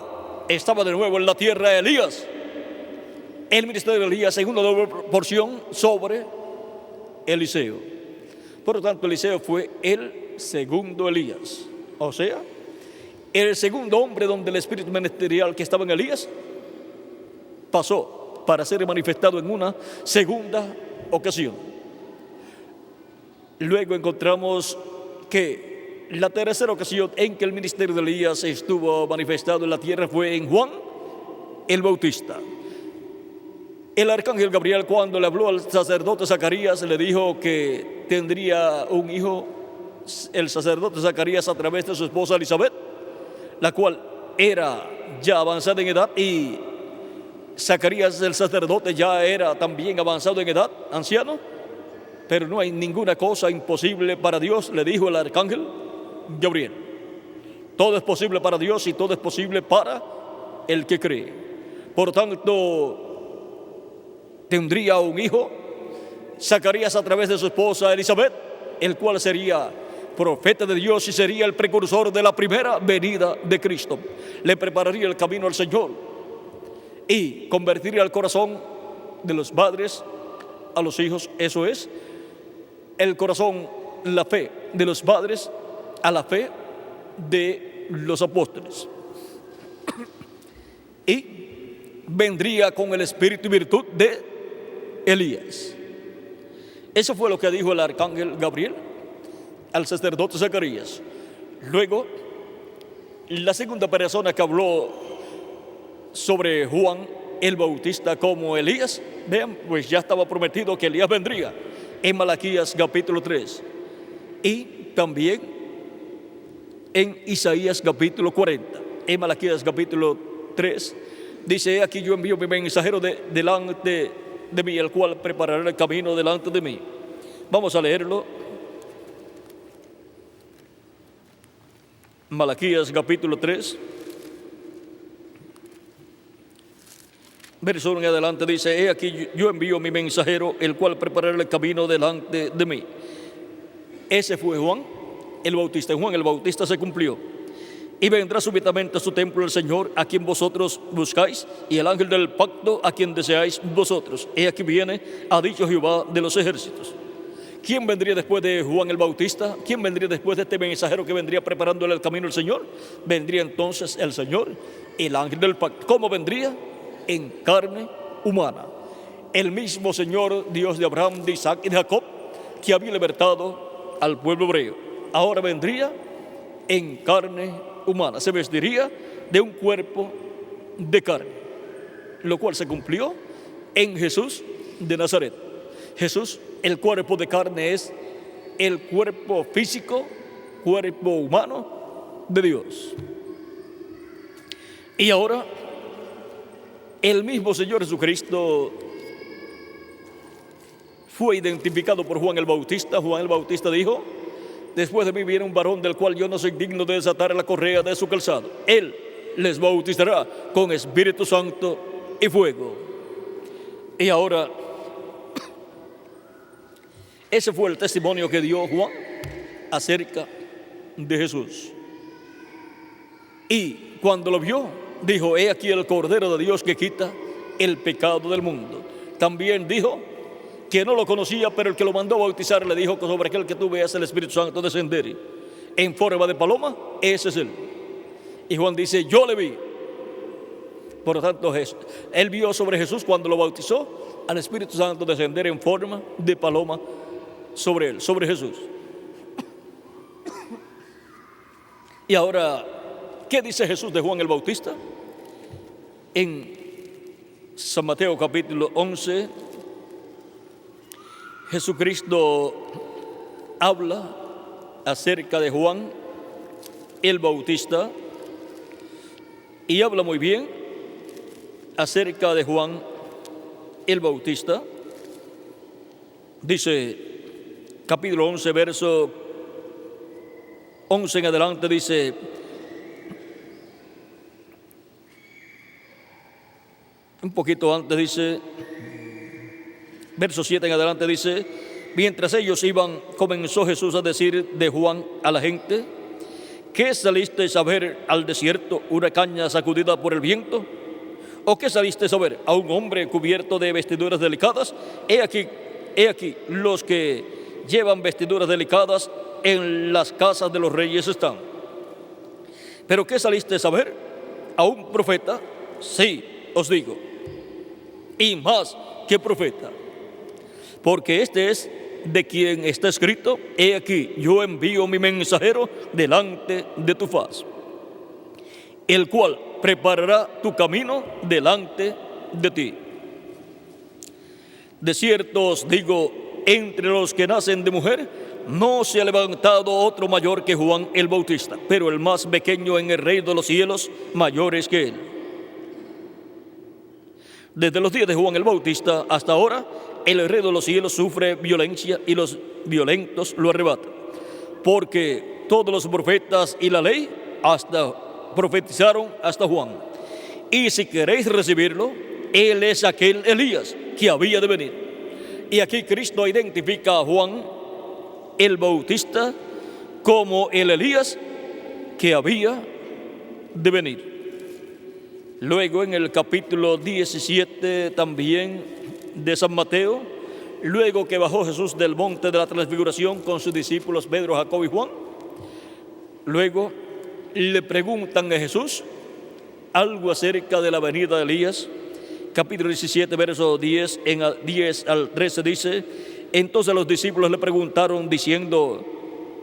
estaba de nuevo en la tierra Elías, el ministerio de Elías, en una doble porción sobre Eliseo. Por lo tanto, Eliseo fue el segundo Elías, o sea, el segundo hombre donde el espíritu ministerial que estaba en Elías pasó para ser manifestado en una segunda ocasión. Luego encontramos que la tercera ocasión en que el ministerio de Elías estuvo manifestado en la tierra fue en Juan el Bautista. El arcángel Gabriel, cuando le habló al sacerdote Zacarías, le dijo que tendría un hijo, el sacerdote Zacarías, a través de su esposa Elizabeth, la cual era ya avanzada en edad, y Zacarías, el sacerdote, ya era también avanzado en edad, anciano. Pero no hay ninguna cosa imposible para Dios, le dijo el arcángel Gabriel. Todo es posible para Dios y todo es posible para el que cree. Por tanto, tendría un hijo, Zacarías, a través de su esposa Elizabeth, el cual sería profeta de Dios y sería el precursor de la primera venida de Cristo. Le prepararía el camino al Señor y convertiría el corazón de los padres a los hijos. Eso es, el corazón, la fe de los padres a la fe de los apóstoles. Y vendría con el espíritu y virtud de Elías. Eso fue lo que dijo el arcángel Gabriel al sacerdote Zacarías. Luego, la segunda persona que habló sobre Juan el Bautista como Elías, vean, pues ya estaba prometido que Elías vendría en Malaquías capítulo 3 y también en Isaías capítulo 40. En Malaquías capítulo 3 dice: aquí yo envío mi mensajero delante de mí, el cual preparará el camino delante de mí. Vamos a leerlo. Malaquías capítulo 3, verso 1 en adelante, dice: he aquí yo envío mi mensajero, el cual preparará el camino delante de mí. Ese fue Juan el Bautista. En Juan el Bautista se cumplió: y vendrá súbitamente a su templo el Señor, a quien vosotros buscáis, y el ángel del pacto, a quien deseáis vosotros. He aquí viene, ha dicho Jehová de los ejércitos. ¿Quién vendría después de Juan el Bautista? ¿Quién vendría después de este mensajero que vendría preparándole el camino al Señor? Vendría entonces el Señor, el ángel del pacto. ¿Cómo vendría? En carne humana. El mismo Señor, Dios de Abraham, de Isaac y de Jacob, que había libertado al pueblo hebreo, ahora vendría en carne humana. Se vestiría de un cuerpo de carne, lo cual se cumplió en Jesús de Nazaret. Jesús, el cuerpo de carne, es el cuerpo físico, cuerpo humano de Dios. Y ahora, el mismo Señor Jesucristo fue identificado por Juan el Bautista. Juan el Bautista dijo: después de mí viene un varón del cual yo no soy digno de desatar la correa de su calzado. Él les bautizará con Espíritu Santo y fuego. Y ahora, ese fue el testimonio que dio Juan acerca de Jesús. Y cuando lo vio, dijo: he aquí el Cordero de Dios que quita el pecado del mundo. También dijo que no lo conocía, pero el que lo mandó a bautizar le dijo que sobre aquel que tú veas el Espíritu Santo descender en forma de paloma, ese es él. Y Juan dice, yo le vi. Por lo tanto, él vio sobre Jesús cuando lo bautizó al Espíritu Santo descender en forma de paloma sobre él, sobre Jesús. Y ahora, ¿qué dice Jesús de Juan el Bautista? En San Mateo capítulo 11, Jesucristo habla acerca de Juan el Bautista y habla muy bien acerca de Juan el Bautista. Dice, capítulo 11, verso 11 en adelante, dice, un poquito antes dice, verso 7 en adelante dice, mientras ellos iban, comenzó Jesús a decir de Juan a la gente, ¿qué salisteis a ver al desierto? ¿Una caña sacudida por el viento? ¿O qué salisteis a ver? ¿A un hombre cubierto de vestiduras delicadas? He aquí, los que llevan vestiduras delicadas en las casas de los reyes están. ¿Pero qué salisteis a ver? ¿A un profeta? Sí, os digo, y más que profeta, porque este es de quien está escrito, he aquí, yo envío mi mensajero delante de tu faz, el cual preparará tu camino delante de ti. De cierto os digo, entre los que nacen de mujer, no se ha levantado otro mayor que Juan el Bautista, pero el más pequeño en el reino de los cielos, mayor es que él. Desde los días de Juan el Bautista hasta ahora, el reino de los cielos sufre violencia y los violentos lo arrebatan. Porque todos los profetas y la ley profetizaron hasta Juan. Y si queréis recibirlo, él es aquel Elías que había de venir. Y aquí Cristo identifica a Juan el Bautista como el Elías que había de venir. Luego en el capítulo 17 también de San Mateo, luego que bajó Jesús del monte de la transfiguración con sus discípulos Pedro, Jacobo y Juan, luego le preguntan a Jesús algo acerca de la venida de Elías. Capítulo 17, verso 10 al 13 dice, entonces los discípulos le preguntaron diciendo,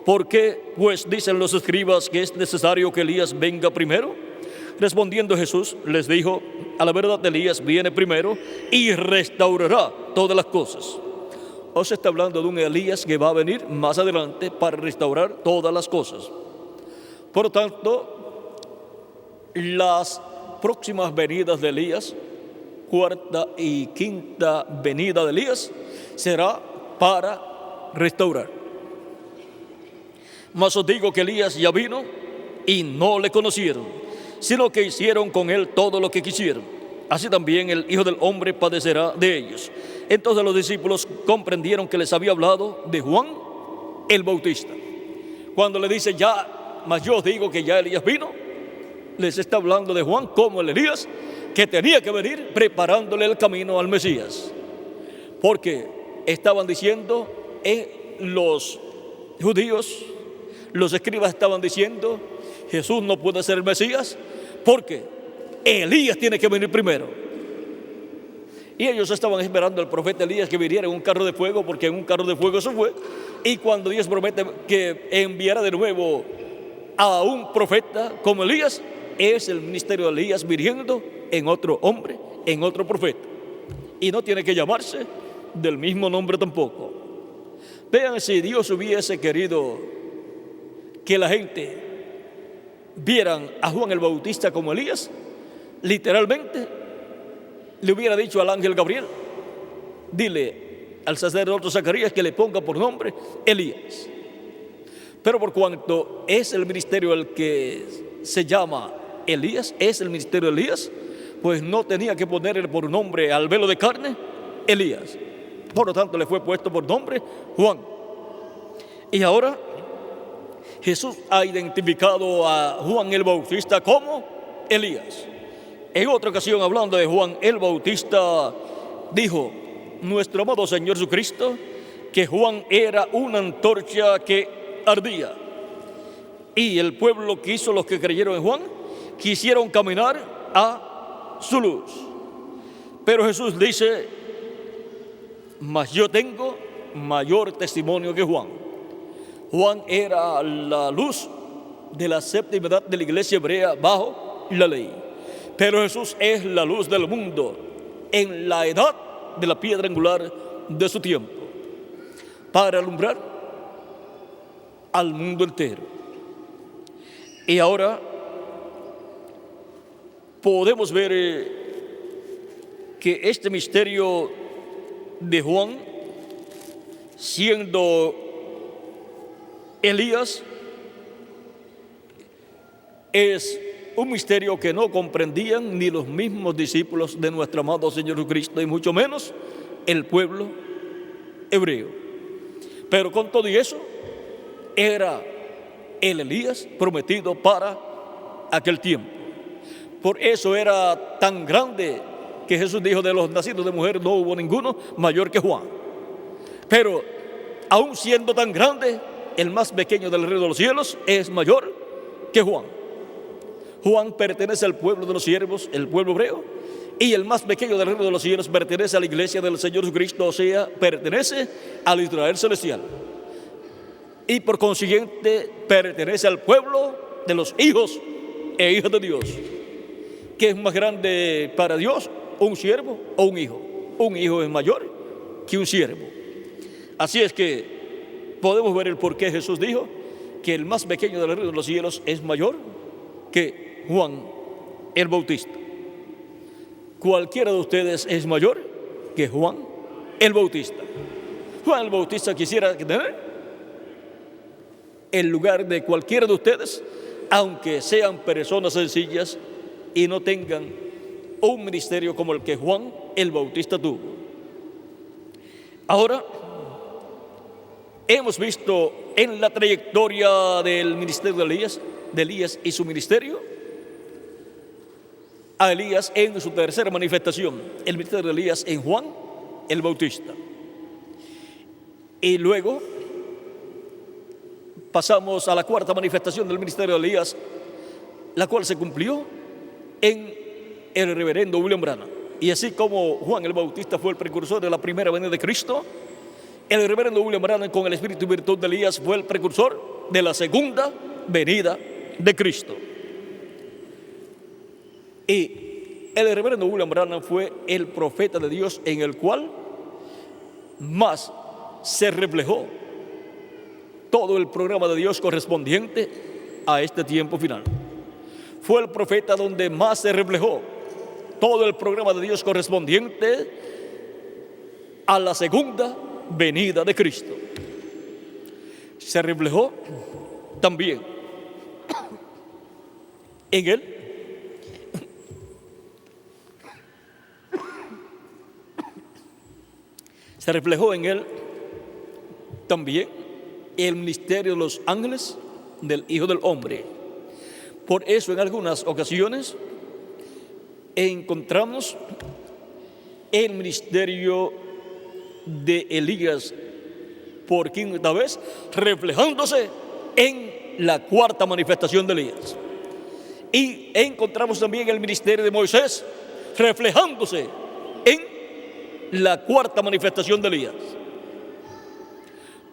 ¿por qué pues dicen los escribas que es necesario que Elías venga primero? Respondiendo Jesús les dijo, a la verdad Elías viene primero y restaurará todas las cosas. O se está hablando de un Elías que va a venir más adelante para restaurar todas las cosas. Por lo tanto, las próximas venidas de Elías, cuarta y quinta venida de Elías, será para restaurar. Mas os digo que Elías ya vino y no le conocieron, sino que hicieron con él todo lo que quisieron. Así también el Hijo del Hombre padecerá de ellos. Entonces los discípulos comprendieron que les había hablado de Juan el Bautista. Cuando le dice mas yo os digo que ya Elías vino, les está hablando de Juan como el Elías que tenía que venir preparándole el camino al Mesías. Porque estaban diciendo, los judíos, los escribas estaban diciendo, Jesús no puede ser el Mesías porque Elías tiene que venir primero. Y ellos estaban esperando al profeta Elías que viniera en un carro de fuego, porque en un carro de fuego se fue. Y cuando Dios promete que enviará de nuevo a un profeta como Elías, es el ministerio de Elías viniendo en otro hombre, en otro profeta. Y no tiene que llamarse del mismo nombre tampoco. Vean, si Dios hubiese querido que la gente vieran a Juan el Bautista como Elías, literalmente le hubiera dicho al ángel Gabriel, dile al sacerdote Zacarías que le ponga por nombre Elías. Pero por cuanto es el ministerio el que se llama Elías, es el ministerio de Elías, pues no tenía que ponerle por nombre al velo de carne Elías. Por lo tanto le fue puesto por nombre Juan. Y ahora Jesús ha identificado a Juan el Bautista como Elías. En otra ocasión, hablando de Juan el Bautista, dijo, nuestro amado Señor Jesucristo que Juan era una antorcha que ardía. Y el pueblo que hizo los que creyeron en Juan, quisieron caminar a su luz. Pero Jesús dice, mas yo tengo mayor testimonio que Juan. Juan era la luz de la séptima edad de la iglesia hebrea bajo la ley. Pero Jesús es la luz del mundo en la edad de la piedra angular de su tiempo, para alumbrar al mundo entero. Y ahora podemos ver que este misterio de Juan, siendo Elías, es un misterio que no comprendían ni los mismos discípulos de nuestro amado Señor Jesucristo, y mucho menos el pueblo hebreo. Pero con todo y eso, era el Elías prometido para aquel tiempo. Por eso era tan grande que Jesús dijo, de los nacidos de mujer no hubo ninguno mayor que Juan. Pero aún siendo tan grande, el más pequeño del reino de los cielos es mayor que Juan. Juan pertenece al pueblo de los siervos, el pueblo hebreo, y el más pequeño del reino de los cielos pertenece a la iglesia del Señor Jesucristo, o sea, pertenece al Israel celestial. Y por consiguiente pertenece al pueblo de los hijos e hijas de Dios. ¿Qué es más grande para Dios? ¿Un siervo o un hijo? Un hijo es mayor que un siervo. Así es que podemos ver el por qué Jesús dijo que el más pequeño del reino de los cielos es mayor que Juan el Bautista. Cualquiera de ustedes es mayor que Juan el Bautista. Juan el Bautista quisiera tener el lugar de cualquiera de ustedes, aunque sean personas sencillas y no tengan un ministerio como el que Juan el Bautista tuvo. Ahora, hemos visto en la trayectoria del ministerio de Elías y su ministerio, a Elías en su tercera manifestación, el ministerio de Elías en Juan el Bautista. Y luego pasamos a la cuarta manifestación del ministerio de Elías, la cual se cumplió en el reverendo William Branham. Y así como Juan el Bautista fue el precursor de la primera venida de Cristo, el reverendo William Branham, con el espíritu y virtud de Elías, fue el precursor de la segunda venida de Cristo. Y el reverendo William Branham fue el profeta de Dios en el cual más se reflejó todo el programa de Dios correspondiente a este tiempo final. Fue el profeta donde más se reflejó todo el programa de Dios correspondiente a la segunda venida de Cristo. Se reflejó también en él también el ministerio de los ángeles del Hijo del Hombre. Por eso en algunas ocasiones encontramos el ministerio de Elías por quinta vez reflejándose en la cuarta manifestación de Elías. Y encontramos también el ministerio de Moisés reflejándose en la cuarta manifestación de Elías.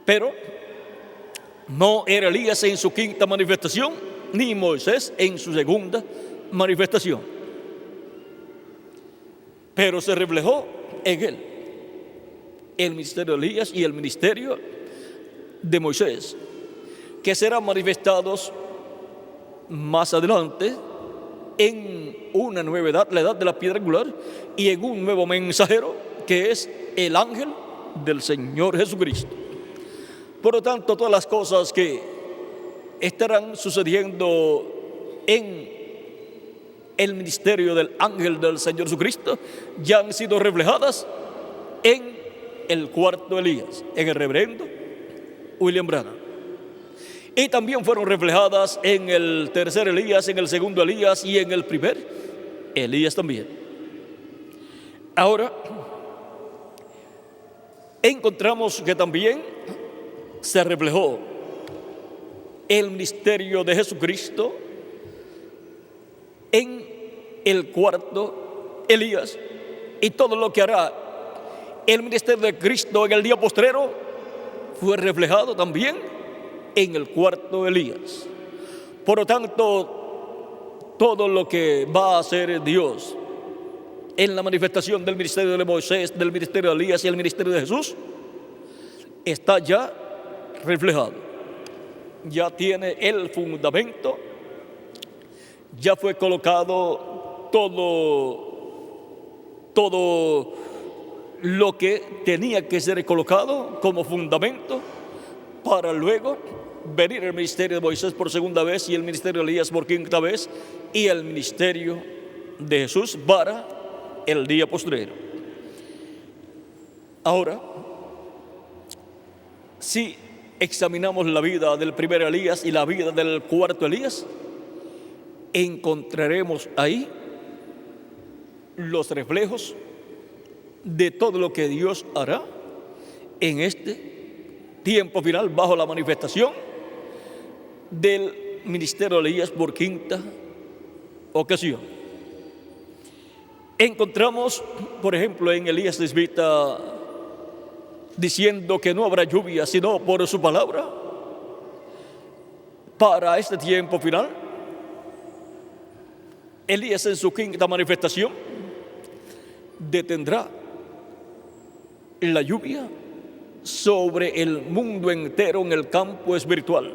Pero no era Elías en su quinta manifestación, ni Moisés en su segunda manifestación. Pero se reflejó en él el ministerio de Elías y el ministerio de Moisés, que serán manifestados más adelante en una nueva edad, la edad de la piedra angular, y en un nuevo mensajero que es el ángel del Señor Jesucristo. Por lo tanto, todas las cosas que estarán sucediendo en el ministerio del ángel del Señor Jesucristo ya han sido reflejadas en el cuarto Elías, en el reverendo William Branham. Y también fueron reflejadas en el tercer Elías, en el segundo Elías y en el primer Elías también. Ahora, encontramos que también se reflejó el ministerio de Jesucristo en el cuarto Elías, y todo lo que hará el ministerio de Cristo en el día postrero fue reflejado también en el cuarto Elías. Por lo tanto, todo lo que va a hacer Dios en la manifestación del ministerio de Moisés, del ministerio de Elías y el ministerio de Jesús está ya reflejado. Ya tiene el fundamento, ya fue colocado todo lo que tenía que ser colocado como fundamento para luego venir el ministerio de Moisés por segunda vez y el ministerio de Elías por quinta vez y el ministerio de Jesús para el día postrero. Ahora, si examinamos la vida del primer Elías y la vida del cuarto Elías, encontraremos ahí los reflejos de todo lo que Dios hará en este tiempo final bajo la manifestación del ministerio de Elías por quinta ocasión. Encontramos, por ejemplo, en Elías Tisbita diciendo que no habrá lluvia sino por su palabra para este tiempo final. Elías en su quinta manifestación detendrá la lluvia sobre el mundo entero en el campo espiritual,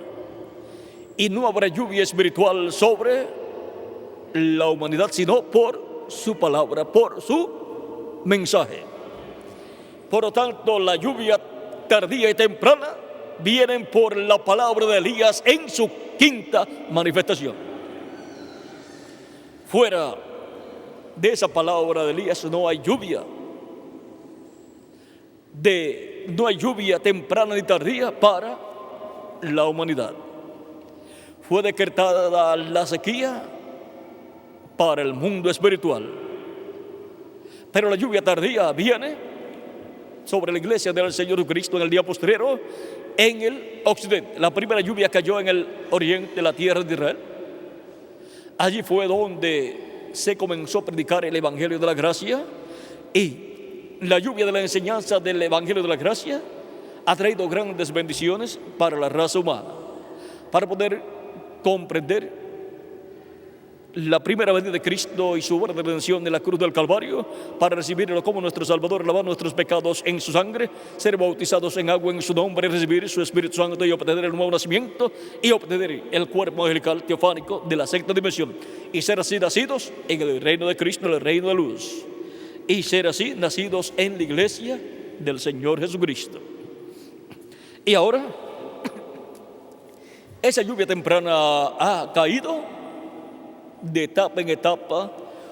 y no habrá lluvia espiritual sobre la humanidad sino por su palabra, por su mensaje. Por lo tanto, la lluvia tardía y temprana vienen por la palabra de Elías en su quinta manifestación. Fuera de esa palabra de Elías no hay lluvia. No hay lluvia temprana ni tardía para la humanidad. Fue decretada la sequía para el mundo espiritual, pero la lluvia tardía viene sobre la iglesia del Señor Jesucristo en el día postrero en el occidente. La primera lluvia cayó en el oriente de la tierra de Israel. Allí fue donde se comenzó a predicar el Evangelio de la Gracia, y la lluvia de la enseñanza del Evangelio de la Gracia ha traído grandes bendiciones para la raza humana, para poder comprender la primera venida de Cristo y su obra de redención en la cruz del Calvario, para recibirlo como nuestro Salvador, lavar nuestros pecados en su sangre, ser bautizados en agua en su nombre, recibir su Espíritu Santo y obtener el nuevo nacimiento y obtener el cuerpo angelical teofánico de la sexta dimensión, y ser así nacidos en el reino de Cristo, en el reino de luz, y ser así nacidos en la iglesia del Señor Jesucristo. Y ahora esa lluvia temprana ha caído de etapa en etapa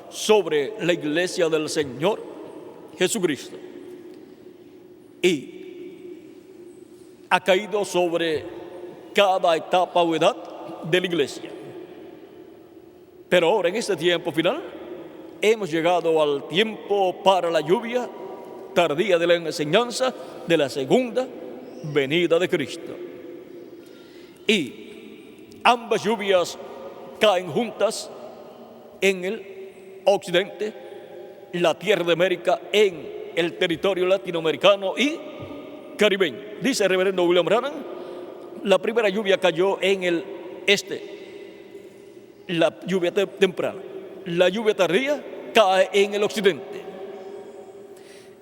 sobre la iglesia del Señor Jesucristo, y ha caído sobre cada etapa o edad de la iglesia. Pero ahora, en este tiempo final, hemos llegado al tiempo para la lluvia tardía de la enseñanza de la segunda venida de Cristo, y ambas lluvias caen juntas en el occidente, la tierra de América, en el territorio latinoamericano y caribeño. Dice el reverendo William Branham, la primera lluvia cayó en el este, la lluvia temprana. La lluvia tardía cae en el occidente,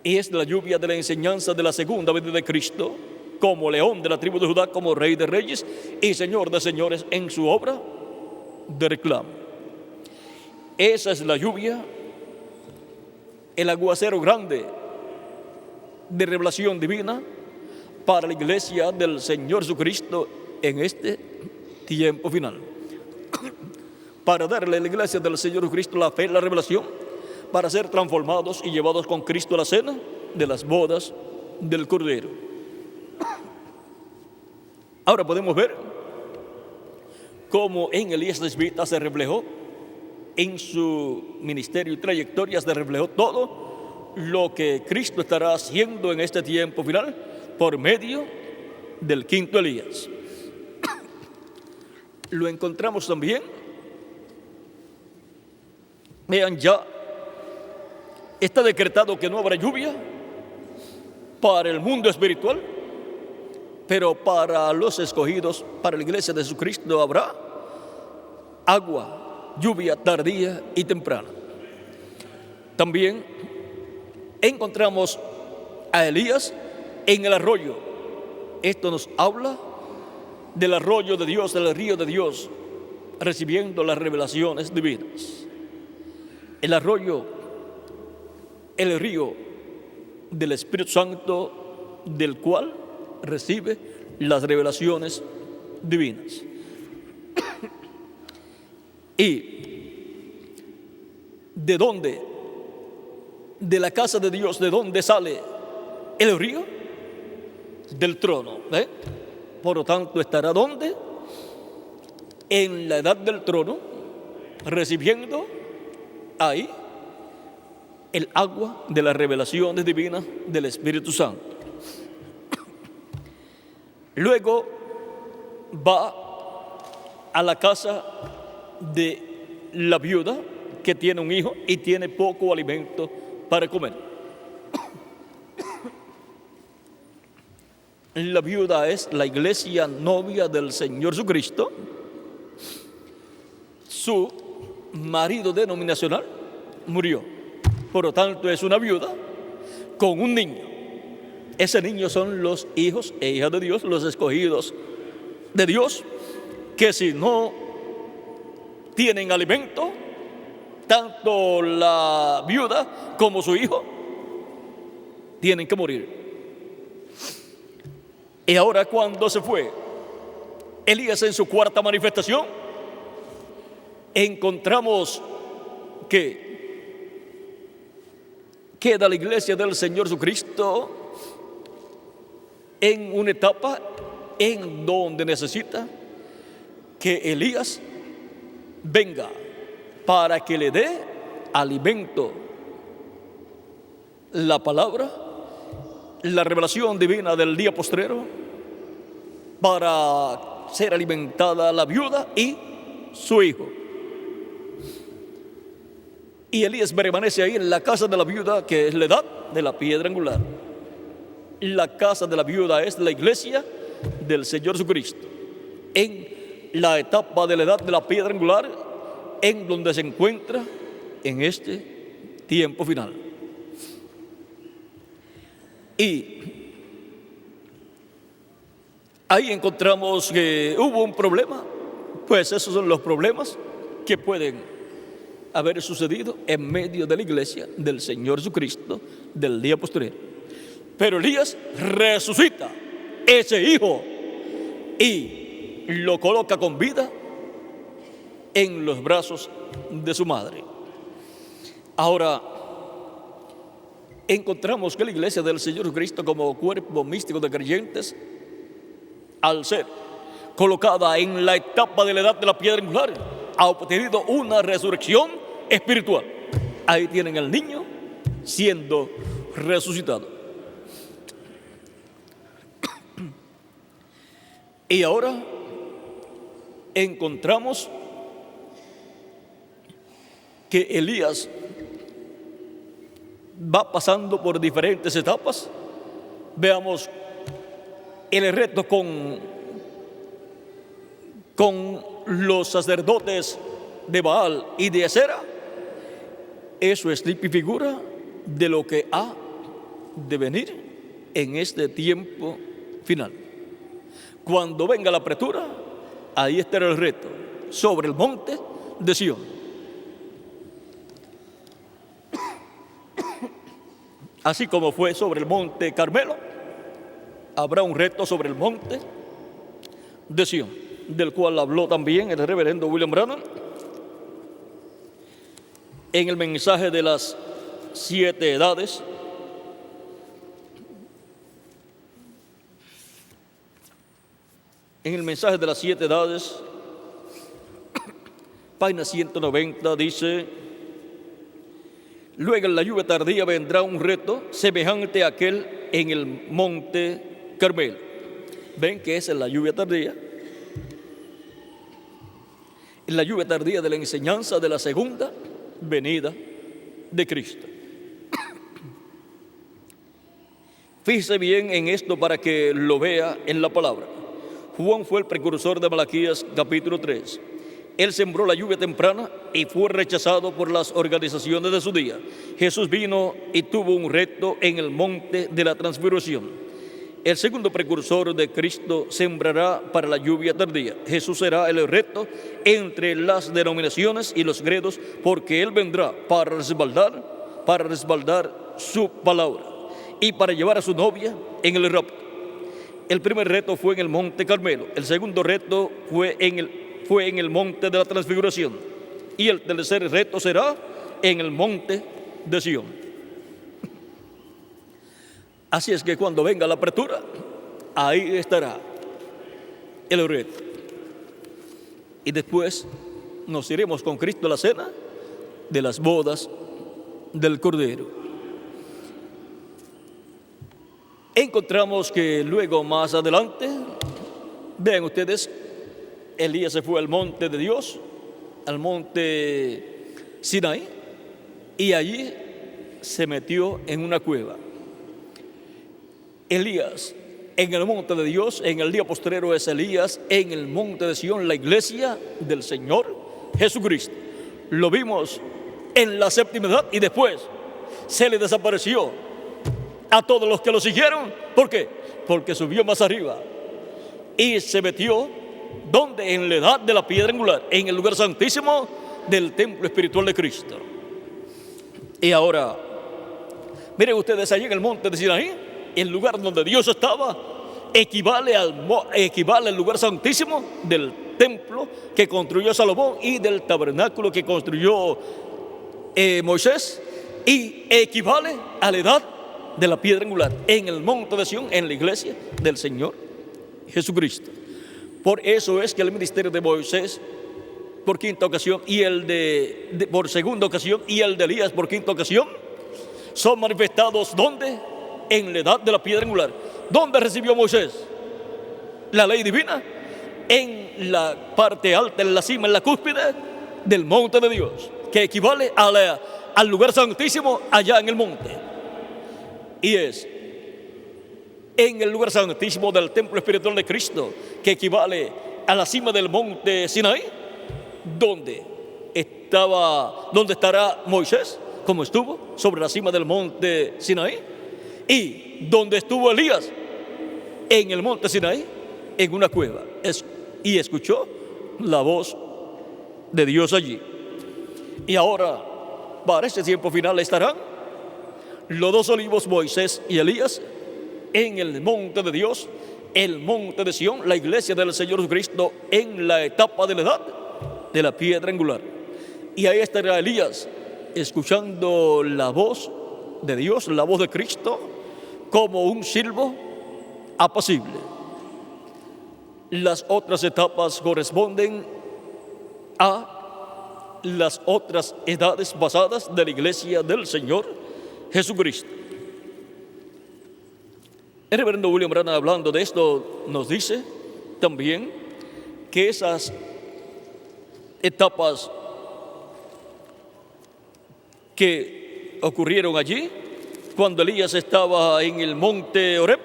y es la lluvia de la enseñanza de la segunda venida de Cristo, como león de la tribu de Judá, como rey de reyes y señor de señores en su obra de reclamo. Esa es la lluvia, el aguacero grande de revelación divina para la iglesia del Señor Jesucristo en este tiempo final, para darle a la iglesia del Señor Jesucristo la fe, la revelación, para ser transformados y llevados con Cristo a la cena de las bodas del Cordero. Ahora podemos ver cómo en Elías Tisbita se reflejó, en su ministerio y trayectoria se reflejó todo lo que Cristo estará haciendo en este tiempo final por medio del quinto Elías. Lo encontramos también, vean, ya está decretado que no habrá lluvia para el mundo espiritual, pero para los escogidos, para la iglesia de Jesucristo, habrá agua, lluvia tardía y temprana. También encontramos a Elías en el arroyo. Esto nos habla del arroyo de Dios, del río de Dios, recibiendo las revelaciones divinas. El arroyo, el río del Espíritu Santo, del cual recibe las revelaciones divinas. ¿Y de dónde? De la casa de Dios, ¿de dónde sale el río? Del trono. Por lo tanto, ¿estará dónde? En la edad del trono, recibiendo ahí el agua de las revelaciones divinas del Espíritu Santo. Luego va a la casa de la viuda que tiene un hijo y tiene poco alimento para comer. La viuda es la iglesia novia del Señor Jesucristo. Su marido denominacional murió. Por lo tanto, es una viuda con un niño. Ese niño son los hijos e hijas de Dios, los escogidos de Dios, que si no tienen alimento, tanto la viuda como su hijo tienen que morir. Y ahora, cuando se fue Elías en su cuarta manifestación, encontramos que queda la iglesia del Señor Jesucristo en una etapa en donde necesita que Elías venga para que le dé alimento, la palabra, la revelación divina del día postrero, para ser alimentada la viuda y su hijo. Y Elías permanece ahí en la casa de la viuda, que es la edad de la piedra angular. La casa de la viuda es la iglesia del Señor Jesucristo, en la etapa de la edad de la piedra angular, en donde se encuentra en este tiempo final. Y ahí encontramos que hubo un problema. Pues esos son los problemas que pueden haber sucedido en medio de la iglesia del Señor Jesucristo del día posterior. Pero Elías resucita ese hijo y lo coloca con vida en los brazos de su madre. Ahora, encontramos que la iglesia del Señor Jesucristo, como cuerpo místico de creyentes, al ser colocada en la etapa de la edad de la piedra angular, ha obtenido una resurrección espiritual. Ahí tienen al niño siendo resucitado. Y ahora encontramos que Elías va pasando por diferentes etapas. Veamos el reto con los sacerdotes de Baal y de Acera. Eso es figura de lo que ha de venir en este tiempo final. Cuando venga la apertura, ahí estará el reto sobre el monte de Sión. Así como fue sobre el monte Carmelo, habrá un reto sobre el monte de Sión, del cual habló también el reverendo William Branham en el mensaje de las 7 edades. En el mensaje de las 7 edades, página 190, dice: Luego en la lluvia tardía vendrá un reto semejante a aquel en el monte Carmelo. Ven que esa es la lluvia tardía. En la lluvia tardía de la enseñanza de la segunda venida de Cristo. Fíjese bien en esto para que lo vea en la palabra. Juan fue el precursor de Malaquías capítulo 3. Él sembró la lluvia temprana y fue rechazado por las organizaciones de su día. Jesús vino y tuvo un reto en el monte de la transfiguración. El segundo precursor de Cristo sembrará para la lluvia tardía. Jesús será el reto entre las denominaciones y los credos, porque Él vendrá para respaldar su palabra y para llevar a su novia en el rapto. El primer reto fue en el monte Carmelo. El segundo reto fue en el monte de la transfiguración. Y el tercer reto será en el monte de Sión. Así es que cuando venga la apertura, ahí estará el reto. Y después nos iremos con Cristo a la cena de las bodas del Cordero. Encontramos que luego más adelante, vean ustedes, Elías se fue al monte de Dios, al monte Sinaí, y allí se metió en una cueva. Elías en el monte de Dios, en el día postrero es Elías en el monte de Sión, la iglesia del Señor Jesucristo. Lo vimos en la séptima edad y después se le desapareció a todos los que lo siguieron. ¿Por qué? Porque subió más arriba y se metió, ¿dónde? En la edad de la piedra angular, en el lugar santísimo del templo espiritual de Cristo. Y ahora, miren ustedes, allí en el monte de Sinaí, el lugar donde Dios estaba, equivale al lugar santísimo del templo que construyó Salomón y del tabernáculo que construyó Moisés, y equivale a la edad de la piedra angular en el monte de Sión, en la iglesia del Señor Jesucristo. Por eso es que el ministerio de Moisés por quinta ocasión y el por segunda ocasión y el de Elías por quinta ocasión son manifestados ¿dónde? En la edad de la piedra angular. ¿Dónde recibió Moisés la ley divina? En la parte alta, en la cima, en la cúspide del monte de Dios, que equivale al lugar santísimo allá en el monte. Y es en el lugar santísimo del templo espiritual de Cristo, que equivale a la cima del monte Sinaí, donde estará Moisés, como estuvo sobre la cima del monte Sinaí, y donde estuvo Elías en el monte Sinaí, en una cueva, y escuchó la voz de Dios allí. Y ahora, para este tiempo final, estarán los dos olivos, Moisés y Elías, en el monte de Dios, el monte de Sión, la iglesia del Señor Jesucristo, en la etapa de la edad de la piedra angular. Y ahí estará Elías escuchando la voz de Dios, la voz de Cristo, como un silbo apacible. Las otras etapas corresponden a las otras edades pasadas de la iglesia del Señor Jesucristo. El reverendo William Branham, hablando de esto, nos dice también que esas etapas que ocurrieron allí cuando Elías estaba en el monte Horeb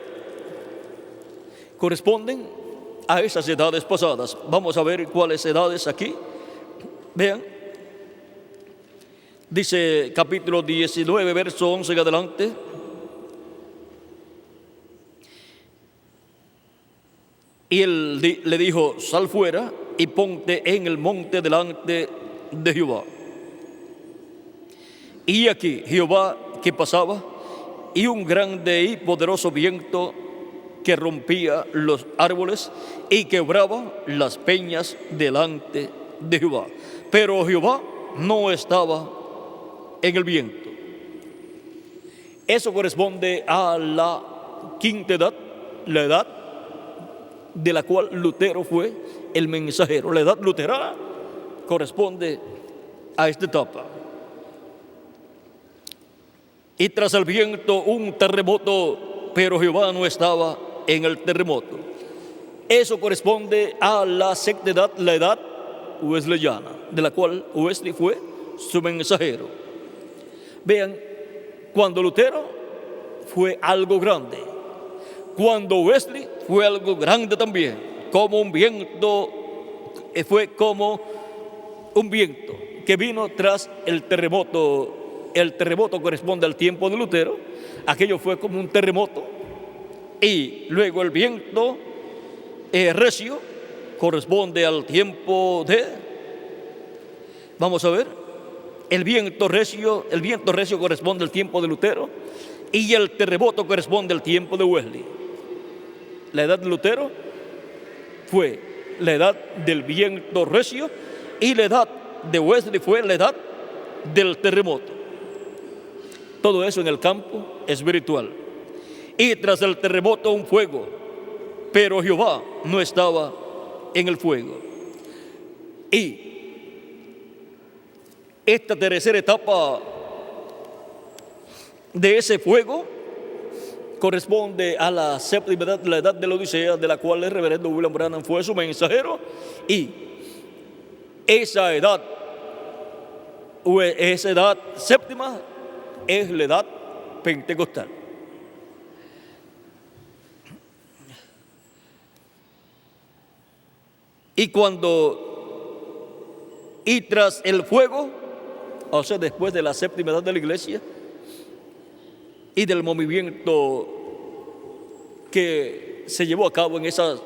corresponden a esas edades pasadas. Vamos a ver cuáles edades aquí. Vean, dice capítulo 19, verso 11 en adelante. Y él le dijo: sal fuera y ponte en el monte delante de Jehová. Y aquí Jehová que pasaba, y un grande y poderoso viento que rompía los árboles y quebraba las peñas delante de Jehová. Pero Jehová no estaba en el viento. Eso corresponde a la quinta edad, la edad de la cual Lutero fue el mensajero. La edad luterana corresponde a esta etapa. Y tras el viento un terremoto, pero Jehová no estaba en el terremoto. Eso corresponde a la sexta edad, la edad wesleyana, de la cual Wesley fue su mensajero. Vean, cuando Lutero fue algo grande, cuando Wesley fue algo grande también, como un viento, fue como un viento que vino tras el terremoto. El terremoto corresponde al tiempo de Lutero, aquello fue como un terremoto, y luego el viento recio corresponde al tiempo de, vamos a ver, el viento recio corresponde al tiempo de Lutero, y el terremoto corresponde al tiempo de Wesley. La edad de Lutero fue la edad del viento recio, y la edad de Wesley fue la edad del terremoto. Todo eso en el campo espiritual. Y tras el terremoto un fuego, pero Jehová no estaba en el fuego. Y esta tercera etapa de ese fuego corresponde a la séptima edad, la edad de la Odisea, de la cual el reverendo William Branham fue su mensajero. Y esa edad séptima es la edad pentecostal. Y tras el fuego, o sea, después de la séptima edad de la iglesia y del movimiento que se llevó a cabo en esa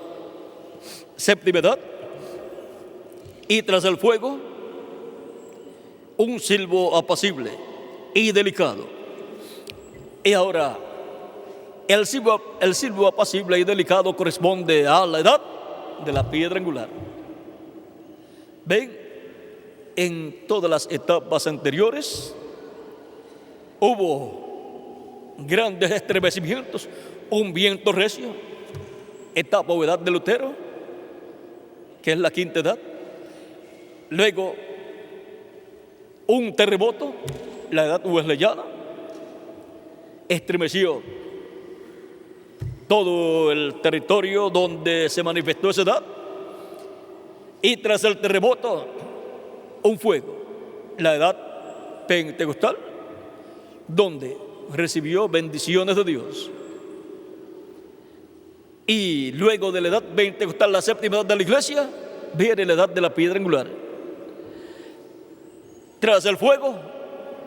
séptima edad, y tras el fuego, un silbo apacible y delicado. Y ahora, el silbo apacible y delicado corresponde a la edad de la piedra angular. Ven, en todas las etapas anteriores hubo grandes estremecimientos, un viento recio, etapa o edad de Lutero, que es la quinta edad. Luego, un terremoto, la edad wesleyana, estremeció todo el territorio donde se manifestó esa edad. Y tras el terremoto, un fuego, la edad pentecostal, donde recibió bendiciones de Dios. Y luego de la edad pentecostal, la séptima edad de la iglesia, viene la edad de la piedra angular. Tras el fuego,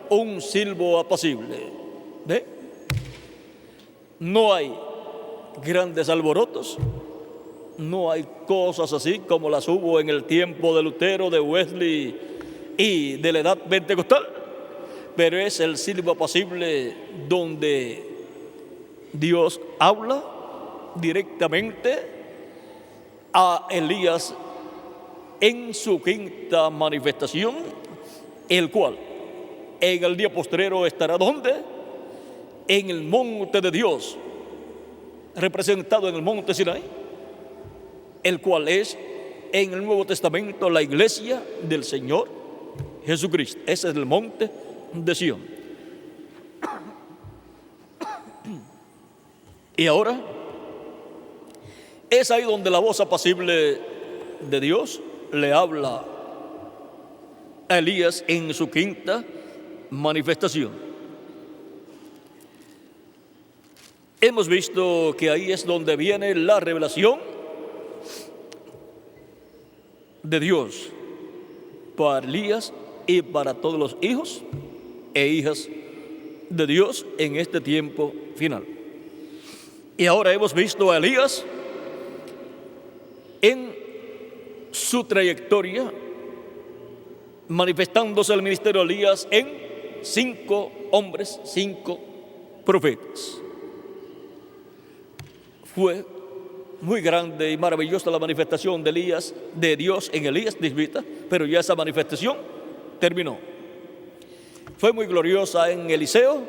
un silbo apacible. ¿Ve? No hay grandes alborotos, no hay cosas así como las hubo en el tiempo de Lutero, de Wesley y de la edad pentecostal, pero es el silbo apacible donde Dios habla directamente a Elías en su quinta manifestación, el cual en el día postrero estará ¿dónde? En el monte de Dios, representado en el monte Sinaí, el cual es en el Nuevo Testamento la iglesia del Señor Jesucristo. Ese es el monte de Sión. Y ahora es ahí donde la voz apacible de Dios le habla a Elías en su quinta manifestación. Hemos visto que ahí es donde viene la revelación de Dios para Elías y para todos los hijos e hijas de Dios en este tiempo final. Y ahora hemos visto a Elías en su trayectoria, manifestándose el ministerio de Elías en 5 hombres, 5 profetas. Fue muy grande y maravillosa la manifestación de Elías, de Dios en Elías Tisbita, pero ya esa manifestación terminó. Fue muy gloriosa en Eliseo,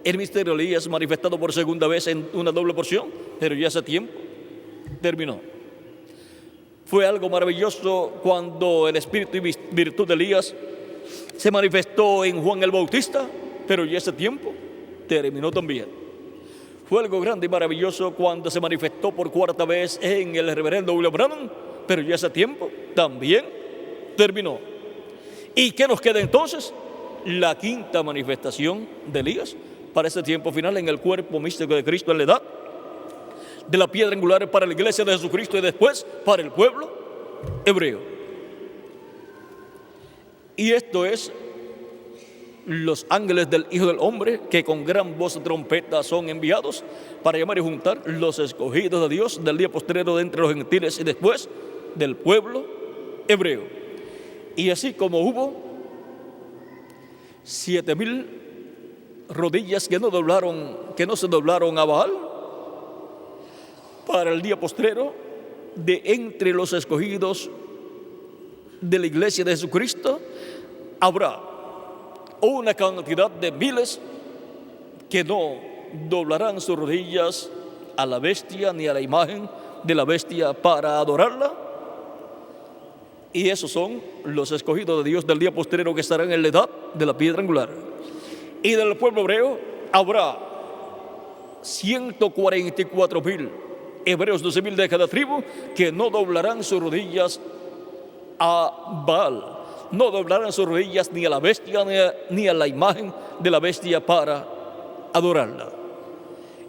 el ministerio de Elías manifestado por segunda vez en una doble porción, pero ya ese tiempo terminó. Fue algo maravilloso cuando el espíritu y virtud de Elías se manifestó en Juan el Bautista, pero ya ese tiempo terminó también. Fue algo grande y maravilloso cuando se manifestó por cuarta vez en el reverendo William Branham, pero ya ese tiempo también terminó. ¿Y qué nos queda entonces? La quinta manifestación de Elías para ese tiempo final en el cuerpo místico de Cristo en la edad de la piedra angular para la iglesia de Jesucristo y después para el pueblo hebreo. Y esto es los ángeles del Hijo del Hombre que con gran voz de trompeta son enviados para llamar y juntar los escogidos de Dios del día postrero de entre los gentiles y después del pueblo hebreo. Y así como hubo 7,000 rodillas que no se doblaron a Baal para el día postrero de entre los escogidos de la iglesia de Jesucristo, habrá una cantidad de miles que no doblarán sus rodillas a la bestia ni a la imagen de la bestia para adorarla. Y esos son los escogidos de Dios del día postrero que estarán en la edad de la piedra angular. Y del pueblo hebreo habrá 144,000 hebreos, 12,000 de cada tribu, que no doblarán sus rodillas a Baal, no doblarán sus rodillas ni a la bestia ni a la imagen de la bestia para adorarla.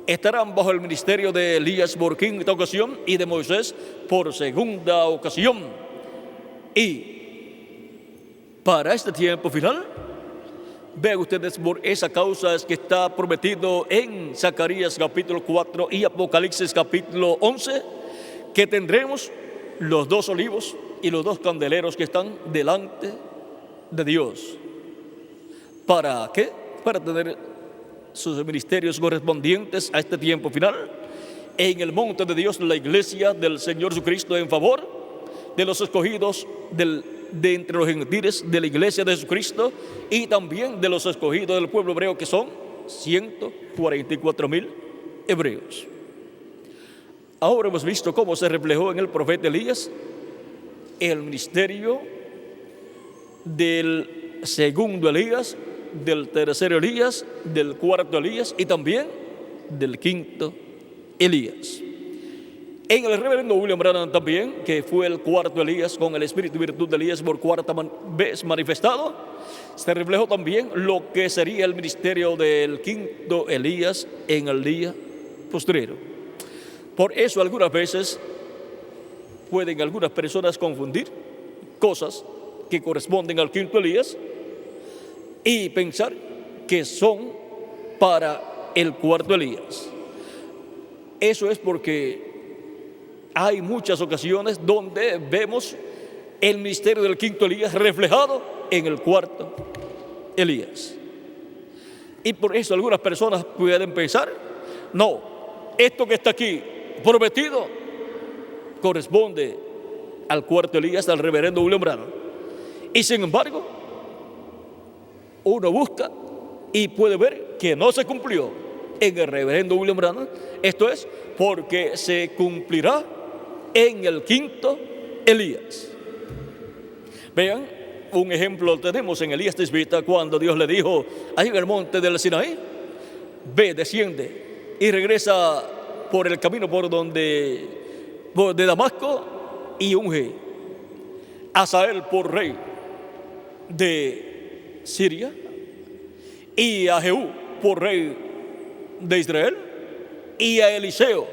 Estarán bajo el ministerio de Elías por quinta ocasión y de Moisés por segunda ocasión. Y para este tiempo final, vean ustedes, por esa causa es que está prometido en Zacarías capítulo 4 y Apocalipsis capítulo 11, que tendremos los 2 olivos y los 2 candeleros que están delante de Dios. ¿Para qué? Para tener sus ministerios correspondientes a este tiempo final en el monte de Dios, la iglesia del Señor Jesucristo, en favor de los escogidos de entre los gentiles de la iglesia de Jesucristo y también de los escogidos del pueblo hebreo, que son 144,000 hebreos. Ahora hemos visto cómo se reflejó en el profeta Elías el ministerio del segundo Elías, del tercer Elías, del cuarto Elías y también del quinto Elías. En el reverendo William Branham también, que fue el cuarto Elías con el espíritu y virtud de Elías por cuarta vez manifestado, se reflejó también lo que sería el ministerio del quinto Elías en el día postrero. Por eso algunas veces pueden algunas personas confundir cosas que corresponden al quinto Elías y pensar que son para el cuarto Elías. Eso es porque hay muchas ocasiones donde vemos el ministerio del quinto Elías reflejado en el cuarto Elías. Y por eso algunas personas pueden pensar, no, esto que está aquí prometido corresponde al cuarto Elías, al reverendo William Branham. Y sin embargo, uno busca y puede ver que no se cumplió en el reverendo William Branham. Esto es porque se cumplirá en el quinto Elías. Vean, un ejemplo tenemos en Elías Tisbita, cuando Dios le dijo ahí en el monte del Sinaí: ve, desciende y regresa por el camino de Damasco y unge a Hazael por rey de Siria y a Jehú por rey de Israel y a Eliseo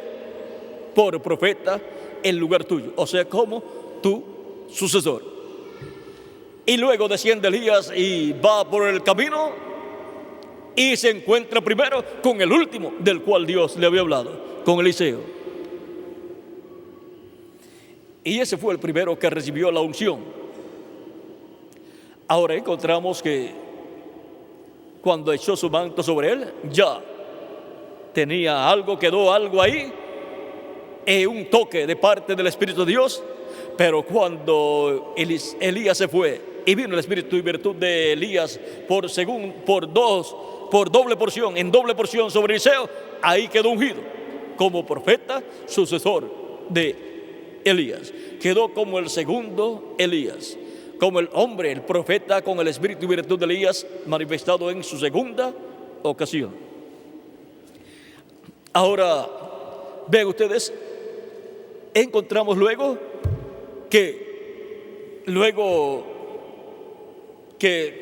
por profeta en lugar tuyo, o sea, como tu sucesor. Y luego desciende Elías y va por el camino y se encuentra primero con el último del cual Dios le había hablado, con Eliseo. Y ese fue el primero que recibió la unción. Ahora encontramos que cuando echó su manto sobre él, ya tenía algo, quedó algo ahí, un toque de parte del Espíritu de Dios. Pero cuando Elías se fue y vino el Espíritu y virtud de Elías por doble porción, en doble porción sobre Eliseo, ahí quedó ungido como profeta sucesor de Elías. Quedó como el segundo Elías, como el hombre, el profeta, con el espíritu y virtud de Elías manifestado en su segunda ocasión. Ahora, vean ustedes, encontramos luego que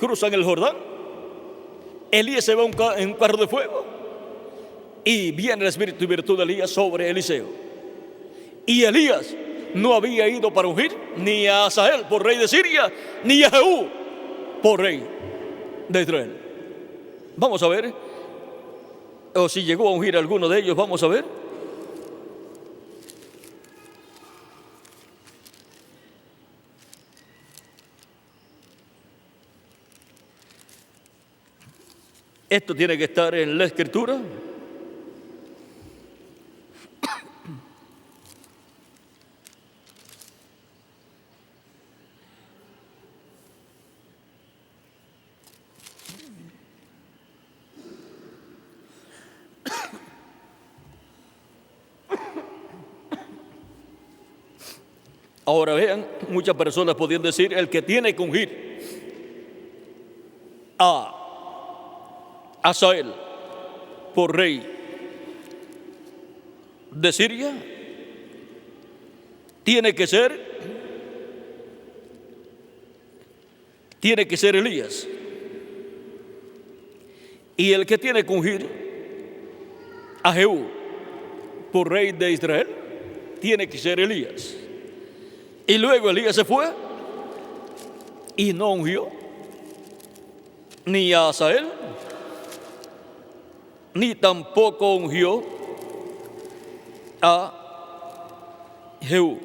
cruzan el Jordán, Elías se va en un carro de fuego y viene el espíritu y virtud de Elías sobre Eliseo. Y Elías no había ido para ungir ni a Hazael por rey de Siria, ni a Jehú por rey de Israel. Vamos a ver, o si llegó a ungir a alguno de ellos, vamos a ver. Esto tiene que estar en la Escritura. Ahora vean, muchas personas podrían decir, el que tiene que ungir a Hazael por rey de Siria tiene que ser Elías. Y el que tiene que ungir a Jehú por rey de Israel tiene que ser Elías. Y luego Elías se fue y no ungió ni a Hazael, ni tampoco ungió a Jehú.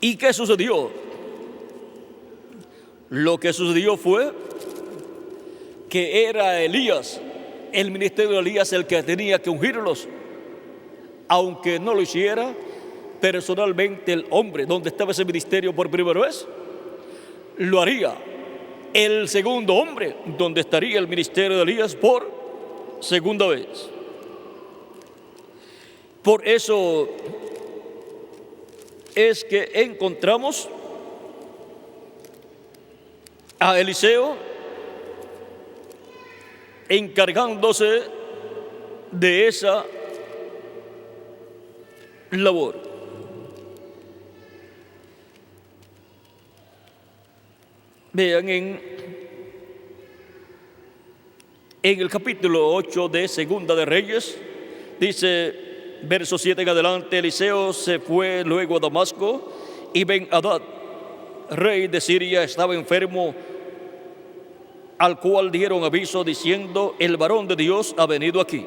¿Y qué sucedió? Lo que sucedió fue que era Elías, el ministerio de Elías, el que tenía que ungirlos, aunque no lo hiciera personalmente el hombre donde estaba ese ministerio por primera vez, lo haría el segundo hombre donde estaría el ministerio de Elías por segunda vez. Por eso es que encontramos a Eliseo encargándose de esa labor. Vean en el capítulo 8 de Segunda de Reyes, dice, verso 7 en adelante, Eliseo se fue luego a Damasco y Ben-Hadad, rey de Siria, estaba enfermo, al cual dieron aviso diciendo, el varón de Dios ha venido aquí.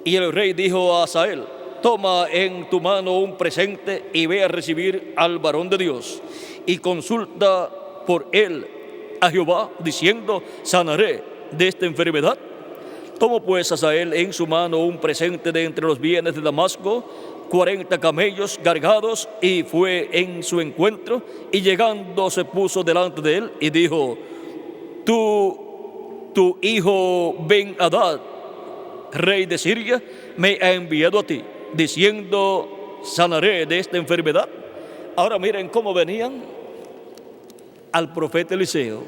Y el rey dijo a Hazael, toma en tu mano un presente y ve a recibir al varón de Dios y consulta por él a Jehová, diciendo, sanaré de esta enfermedad. Tomó pues Hazael en su mano un presente de entre los bienes de Damasco, 40 camellos cargados, y fue en su encuentro, y llegando se puso delante de él y dijo, tu hijo Ben-Hadad, rey de Siria, me ha enviado a ti, diciendo, sanaré de esta enfermedad. Ahora miren cómo venían al profeta Eliseo.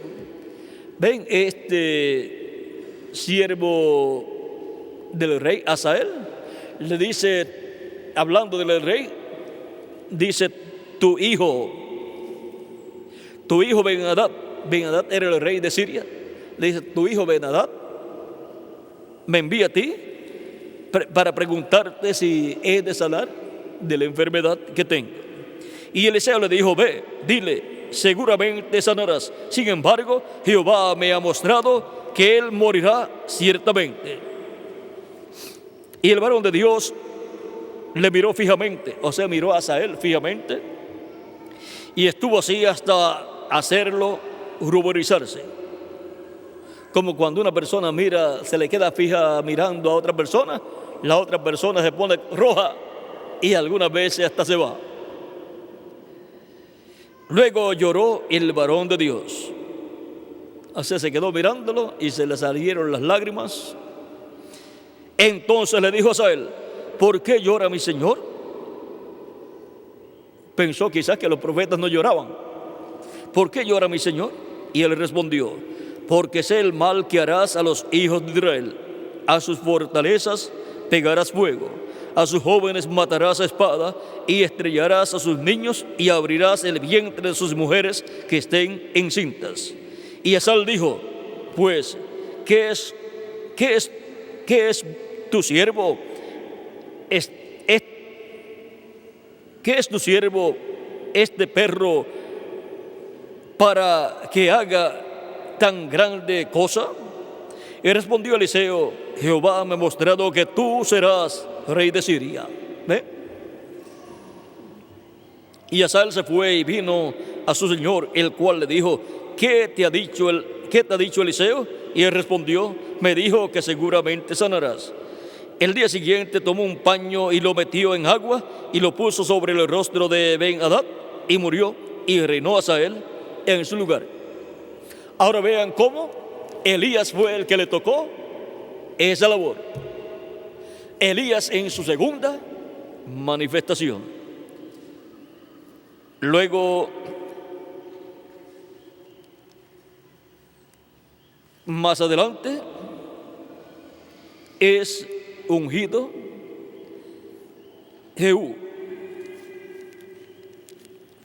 Ven, este siervo del rey Hazael le dice, hablando del rey, dice, tu hijo Ben-Hadad era el rey de Siria, le dice, tu hijo Ben-Hadad me envía a ti para preguntarte si he de sanar de la enfermedad que tengo. Y Eliseo le dijo, ve, dile, seguramente sanarás. Sin embargo, Jehová me ha mostrado que él morirá ciertamente. Y el varón de Dios le miró fijamente, o sea, miró a Hazael fijamente, y estuvo así hasta hacerlo ruborizarse. Como cuando una persona mira, se le queda fija mirando a otra persona, la otra persona se pone roja y algunas veces hasta se va. Luego lloró el varón de Dios. O sea, se quedó mirándolo y se le salieron las lágrimas. Entonces le dijo a Hazael, ¿por qué llora mi señor? Pensó quizás que los profetas no lloraban. ¿Por qué llora mi Señor? Y él respondió: porque sé el mal que harás a los hijos de Israel. A sus fortalezas pegarás fuego, a sus jóvenes matarás a espada, y estrellarás a sus niños, y abrirás el vientre de sus mujeres que estén encintas. Y Asal dijo: pues, ¿qué es tu siervo? ¿Qué es tu siervo este perro para que haga tan grande cosa? Y respondió Eliseo: Jehová me ha mostrado que tú serás rey de Siria. ¿Ve? Y Asal se fue y vino a su señor, el cual le dijo: ¿Qué te ha dicho Eliseo? Y él respondió: me dijo que seguramente sanarás. El día siguiente tomó un paño y lo metió en agua y lo puso sobre el rostro de Ben-Hadad, y murió, y reinó Hazael en su lugar. Ahora vean cómo Elías fue el que le tocó esa labor. Elías en su segunda manifestación. Luego, más adelante, es ungido Jehú.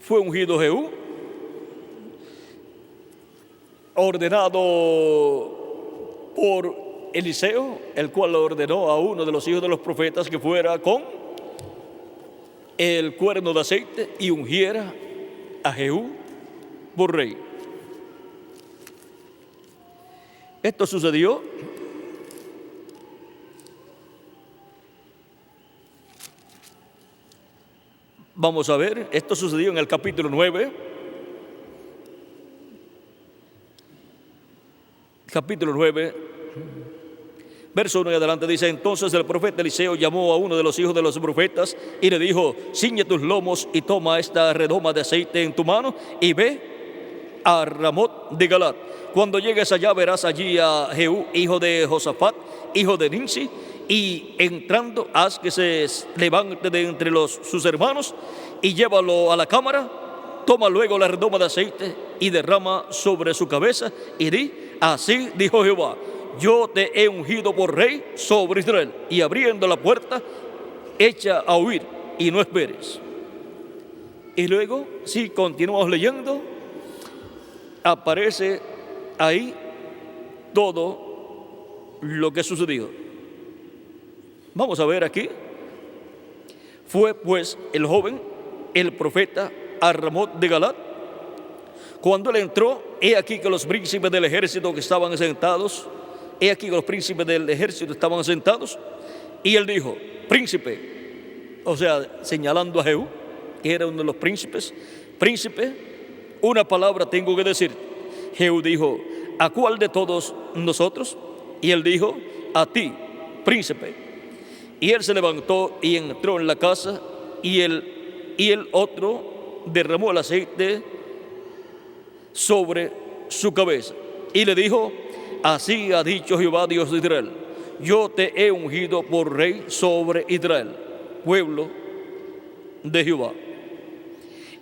Fue ungido Jehú, ordenado por Eliseo, el cual ordenó a uno de los hijos de los profetas que fuera con el cuerno de aceite y ungiera a Jehú por rey. Esto sucedió vamos a ver, esto sucedió en el capítulo 9. Capítulo 9, verso 1 y adelante dice: entonces el profeta Eliseo llamó a uno de los hijos de los profetas y le dijo: ciñe tus lomos y toma esta redoma de aceite en tu mano y ve a Ramot de Galat. Cuando llegues allá verás allí a Jehú, hijo de Josafat, hijo de Nimsi, y entrando haz que se levante de entre sus hermanos y llévalo a la cámara. Toma luego la redoma de aceite y derrama sobre su cabeza y di: así dijo Jehová, yo te he ungido por rey sobre Israel. Y abriendo la puerta, echa a huir y no esperes. Y luego, si continuamos leyendo, aparece ahí todo lo que sucedió. Vamos a ver aquí. Fue pues el joven, el profeta, a Ramot de Galat. Cuando él entró, he aquí que los príncipes del ejército que estaban sentados, y él dijo: príncipe, o sea, señalando a Jehú, que era uno de los príncipes: príncipe, una palabra tengo que decir. Jehú dijo: ¿a cuál de todos nosotros? Y él dijo: a ti, príncipe. Y él se levantó y entró en la casa, y el otro derramó el aceite sobre su cabeza y le dijo: así ha dicho Jehová Dios de Israel, yo te he ungido por rey sobre Israel, pueblo de Jehová.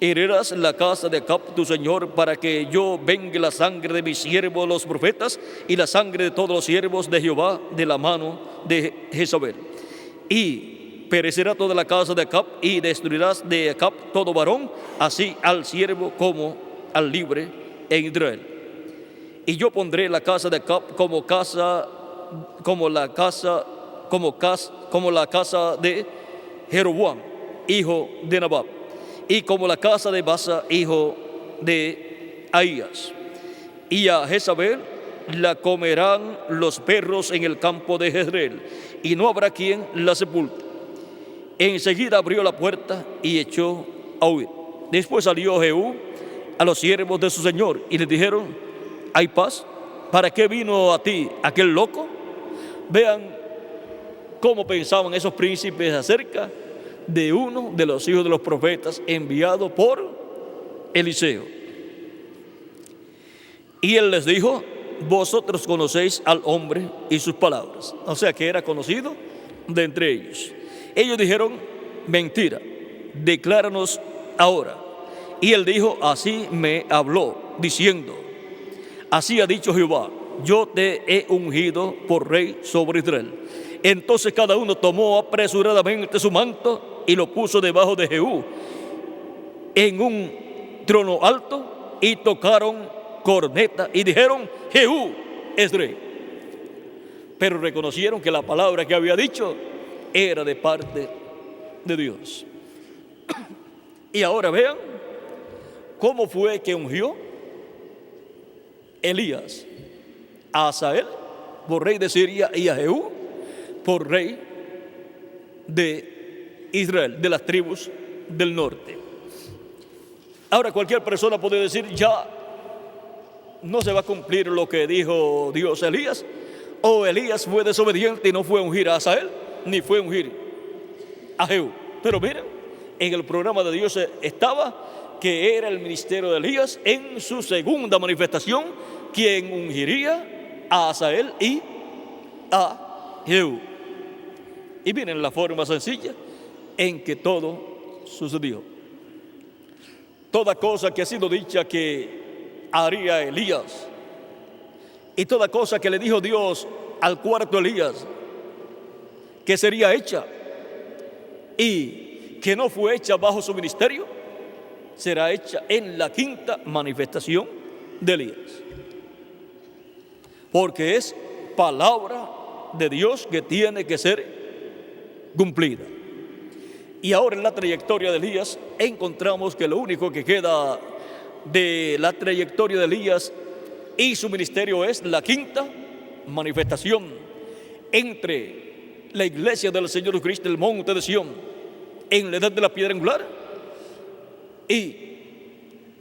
Heredarás la casa de Acab tu señor, para que yo vengue la sangre de mis siervos los profetas y la sangre de todos los siervos de Jehová de la mano de Jezabel. Y perecerá toda la casa de Acab, y destruirás de Acab todo varón, así al siervo como al libre en Israel. Y yo pondré la casa de Acab como la casa de Jeroboam, hijo de Nabat, y como la casa de Basa, hijo de Ahías. Y a Jezabel la comerán los perros en el campo de Jezreel, y no habrá quien la sepulte. Enseguida abrió la puerta y echó a huir. Después salió Jehú a los siervos de su señor y les dijeron: ¿hay paz? ¿Para qué vino a ti aquel loco? Vean cómo pensaban esos príncipes acerca de uno de los hijos de los profetas enviado por Eliseo. Y él les dijo: vosotros conocéis al hombre y sus palabras. O sea que era conocido de entre ellos. Ellos dijeron: mentira, decláranos ahora. Y él dijo, así me habló, diciendo, así ha dicho Jehová, yo te he ungido por rey sobre Israel. Entonces cada uno tomó apresuradamente su manto y lo puso debajo de Jehú en un trono alto, y tocaron corneta y dijeron, Jehú es rey. Pero reconocieron que la palabra que había dicho era de parte de Dios. Y ahora vean cómo fue que ungió Elías a Hazael por rey de Siria y a Jehú por rey de Israel, de las tribus del norte. Ahora cualquier persona puede decir, ya no se va a cumplir lo que dijo Dios a Elías, o Elías fue desobediente y no fue a ungir a Hazael, ni fue a ungir a Jehú. Pero miren, en el programa de Dios estaba que era el ministerio de Elías en su segunda manifestación quien ungiría a Hazael y a Jehú. Y miren la forma sencilla en que todo sucedió. Toda cosa que ha sido dicha que haría Elías, y toda cosa que le dijo Dios al cuarto Elías que sería hecha y que no fue hecha bajo su ministerio, será hecha en la quinta manifestación de Elías. Porque es palabra de Dios que tiene que ser cumplida. Y ahora en la trayectoria de Elías encontramos que lo único que queda de la trayectoria de Elías y su ministerio es la quinta manifestación entre la iglesia del Señor Jesucristo, el monte de Sión, en la edad de la piedra angular, y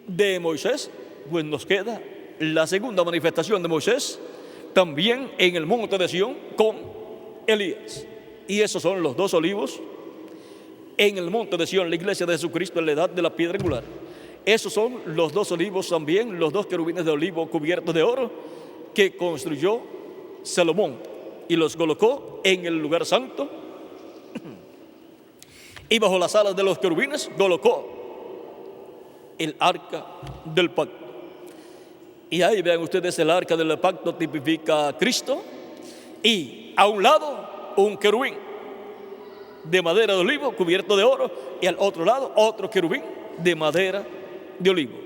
de Moisés, pues nos queda la segunda manifestación de Moisés, también en el monte de Sión con Elías. Y esos son los dos olivos en el monte de Sión, la iglesia de Jesucristo en la edad de la piedra angular. Esos son los dos olivos también, los dos querubines de olivo cubiertos de oro que construyó Salomón y los colocó en el lugar santo. Y bajo las alas de los querubines colocó el arca del pacto. Y ahí vean ustedes, el arca del pacto tipifica a Cristo, y a un lado un querubín de madera de olivo cubierto de oro, y al otro lado otro querubín de madera de olivo.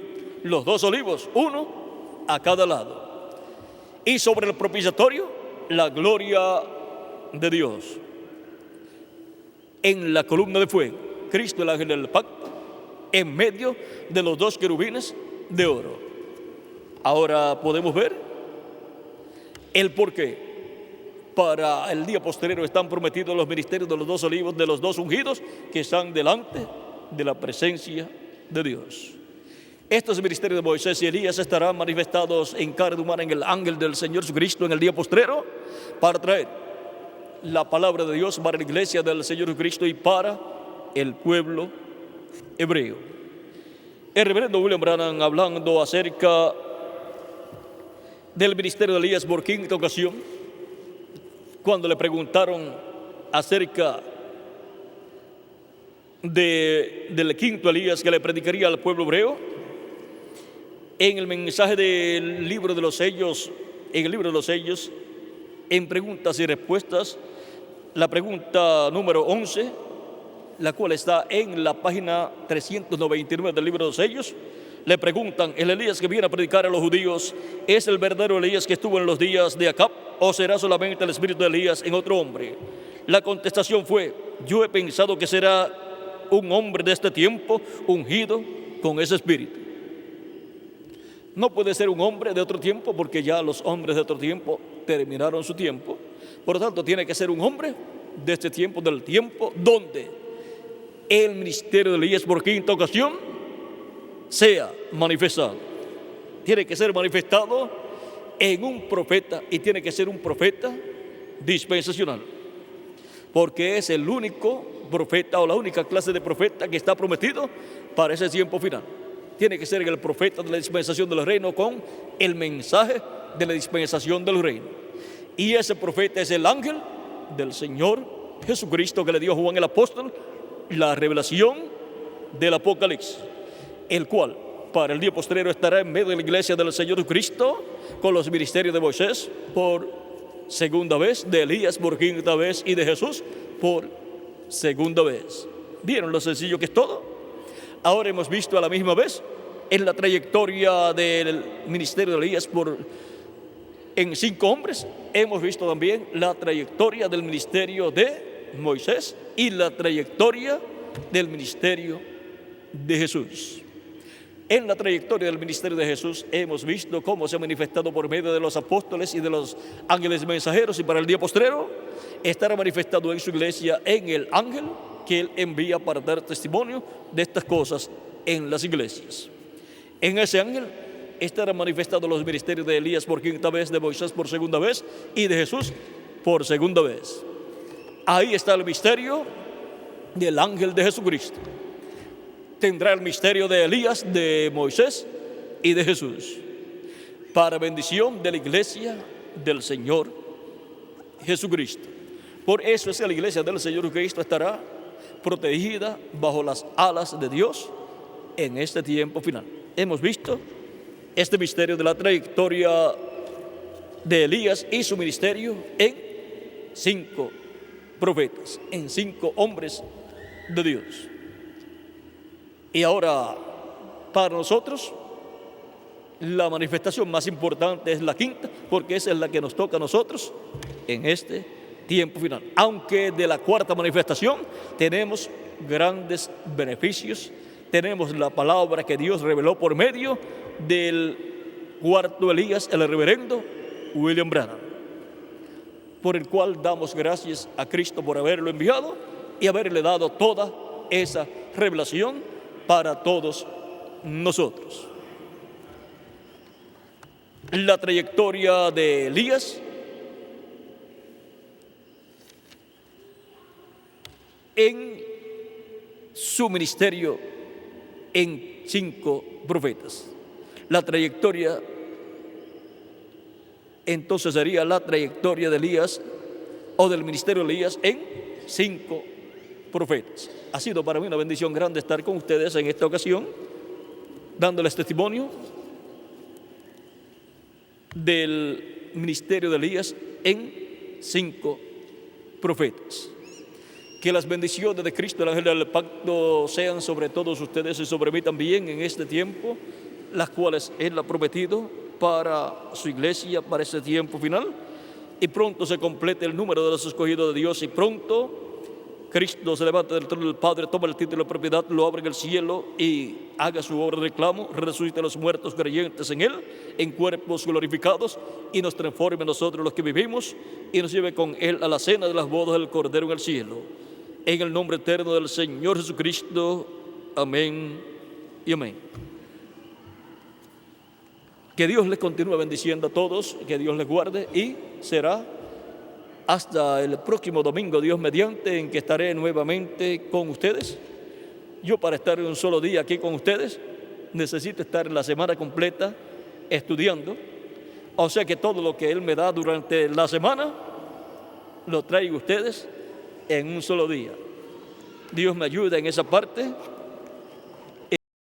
Los dos olivos, uno a cada lado. Y sobre el propiciatorio, la gloria de Dios. En la columna de fuego, Cristo, el ángel del pacto, en medio de los dos querubines de oro. Ahora podemos ver el porqué. Para el día posterior están prometidos los ministerios de los dos olivos, de los dos ungidos que están delante de la presencia de Dios. Estos ministerios de Moisés y Elías estarán manifestados en carne humana en el ángel del Señor Jesucristo en el día postrero, para traer la palabra de Dios para la iglesia del Señor Jesucristo y para el pueblo hebreo. El reverendo William Branham, hablando acerca del ministerio de Elías por quinta ocasión, cuando le preguntaron acerca del quinto Elías que le predicaría al pueblo hebreo, en el mensaje del libro de los sellos, en el libro de los sellos, en preguntas y respuestas, la pregunta número 11, la cual está en la página 399 del libro de los sellos, le preguntan, ¿el Elías que viene a predicar a los judíos es el verdadero Elías que estuvo en los días de Acab, o será solamente el espíritu de Elías en otro hombre? La contestación fue, yo he pensado que será un hombre de este tiempo ungido con ese espíritu. No puede ser un hombre de otro tiempo, porque ya los hombres de otro tiempo terminaron su tiempo. Por lo tanto, tiene que ser un hombre de este tiempo, del tiempo donde el ministerio de Elías por quinta ocasión sea manifestado. Tiene que ser manifestado en un profeta, y tiene que ser un profeta dispensacional, porque es el único profeta o la única clase de profeta que está prometido para ese tiempo final. Tiene que ser el profeta de la dispensación del reino con el mensaje de la dispensación del reino. Y ese profeta es el ángel del Señor Jesucristo que le dio a Juan el apóstol la revelación del Apocalipsis, el cual para el día postrero estará en medio de la iglesia del Señor Jesucristo, con los ministerios de Moisés por segunda vez, de Elías por quinta vez y de Jesús por segunda vez. ¿Vieron lo sencillo que es todo? Ahora hemos visto a la misma vez en la trayectoria del ministerio de Elías en 5 hombres, hemos visto también la trayectoria del ministerio de Moisés y la trayectoria del ministerio de Jesús. En la trayectoria del ministerio de Jesús hemos visto cómo se ha manifestado por medio de los apóstoles y de los ángeles mensajeros, y para el día postrero estará manifestado en su iglesia en el ángel que él envía para dar testimonio de estas cosas en las iglesias. En ese ángel estarán manifestados los ministerios de Elías por quinta vez, de Moisés por segunda vez y de Jesús por segunda vez. Ahí está el misterio del ángel de Jesucristo. Tendrá el misterio de Elías, de Moisés y de Jesús, para bendición de la iglesia del Señor Jesucristo. Por eso es que la iglesia del Señor Jesucristo estará protegida bajo las alas de Dios en este tiempo final. Hemos visto este misterio de la trayectoria de Elías y su ministerio en 5 profetas, en 5 hombres de Dios. Y ahora, para nosotros, la manifestación más importante es la quinta, porque esa es la que nos toca a nosotros en este tiempo final. Aunque de la cuarta manifestación tenemos grandes beneficios, tenemos la palabra que Dios reveló por medio del cuarto Elías, el reverendo William Branham, por el cual damos gracias a Cristo por haberlo enviado y haberle dado toda esa revelación para todos nosotros. La trayectoria de Elías en su ministerio en 5 profetas. La trayectoria entonces sería la trayectoria de Elías o del ministerio de Elías en 5 profetas. Ha sido para mí una bendición grande estar con ustedes en esta ocasión, dándoles testimonio del ministerio de Elías en 5 profetas. Que las bendiciones de Cristo, el ángel del pacto, sean sobre todos ustedes y sobre mí también en este tiempo, las cuales Él ha prometido para su iglesia, para este tiempo final. Y pronto se complete el número de los escogidos de Dios, y pronto Cristo se levanta del trono del Padre, toma el título de propiedad, lo abre en el cielo y haga su obra de reclamo, resucite a los muertos creyentes en Él, en cuerpos glorificados, y nos transforme a nosotros los que vivimos, y nos lleve con Él a la cena de las bodas del Cordero en el cielo. En el nombre eterno del Señor Jesucristo. Amén y amén. Que Dios les continúe bendiciendo a todos, que Dios les guarde, y será hasta el próximo domingo, Dios mediante, en que estaré nuevamente con ustedes. Yo, para estar un solo día aquí con ustedes, necesito estar la semana completa estudiando. O sea que todo lo que Él me da durante la semana lo traigo a ustedes en un solo día. Dios me ayuda en esa parte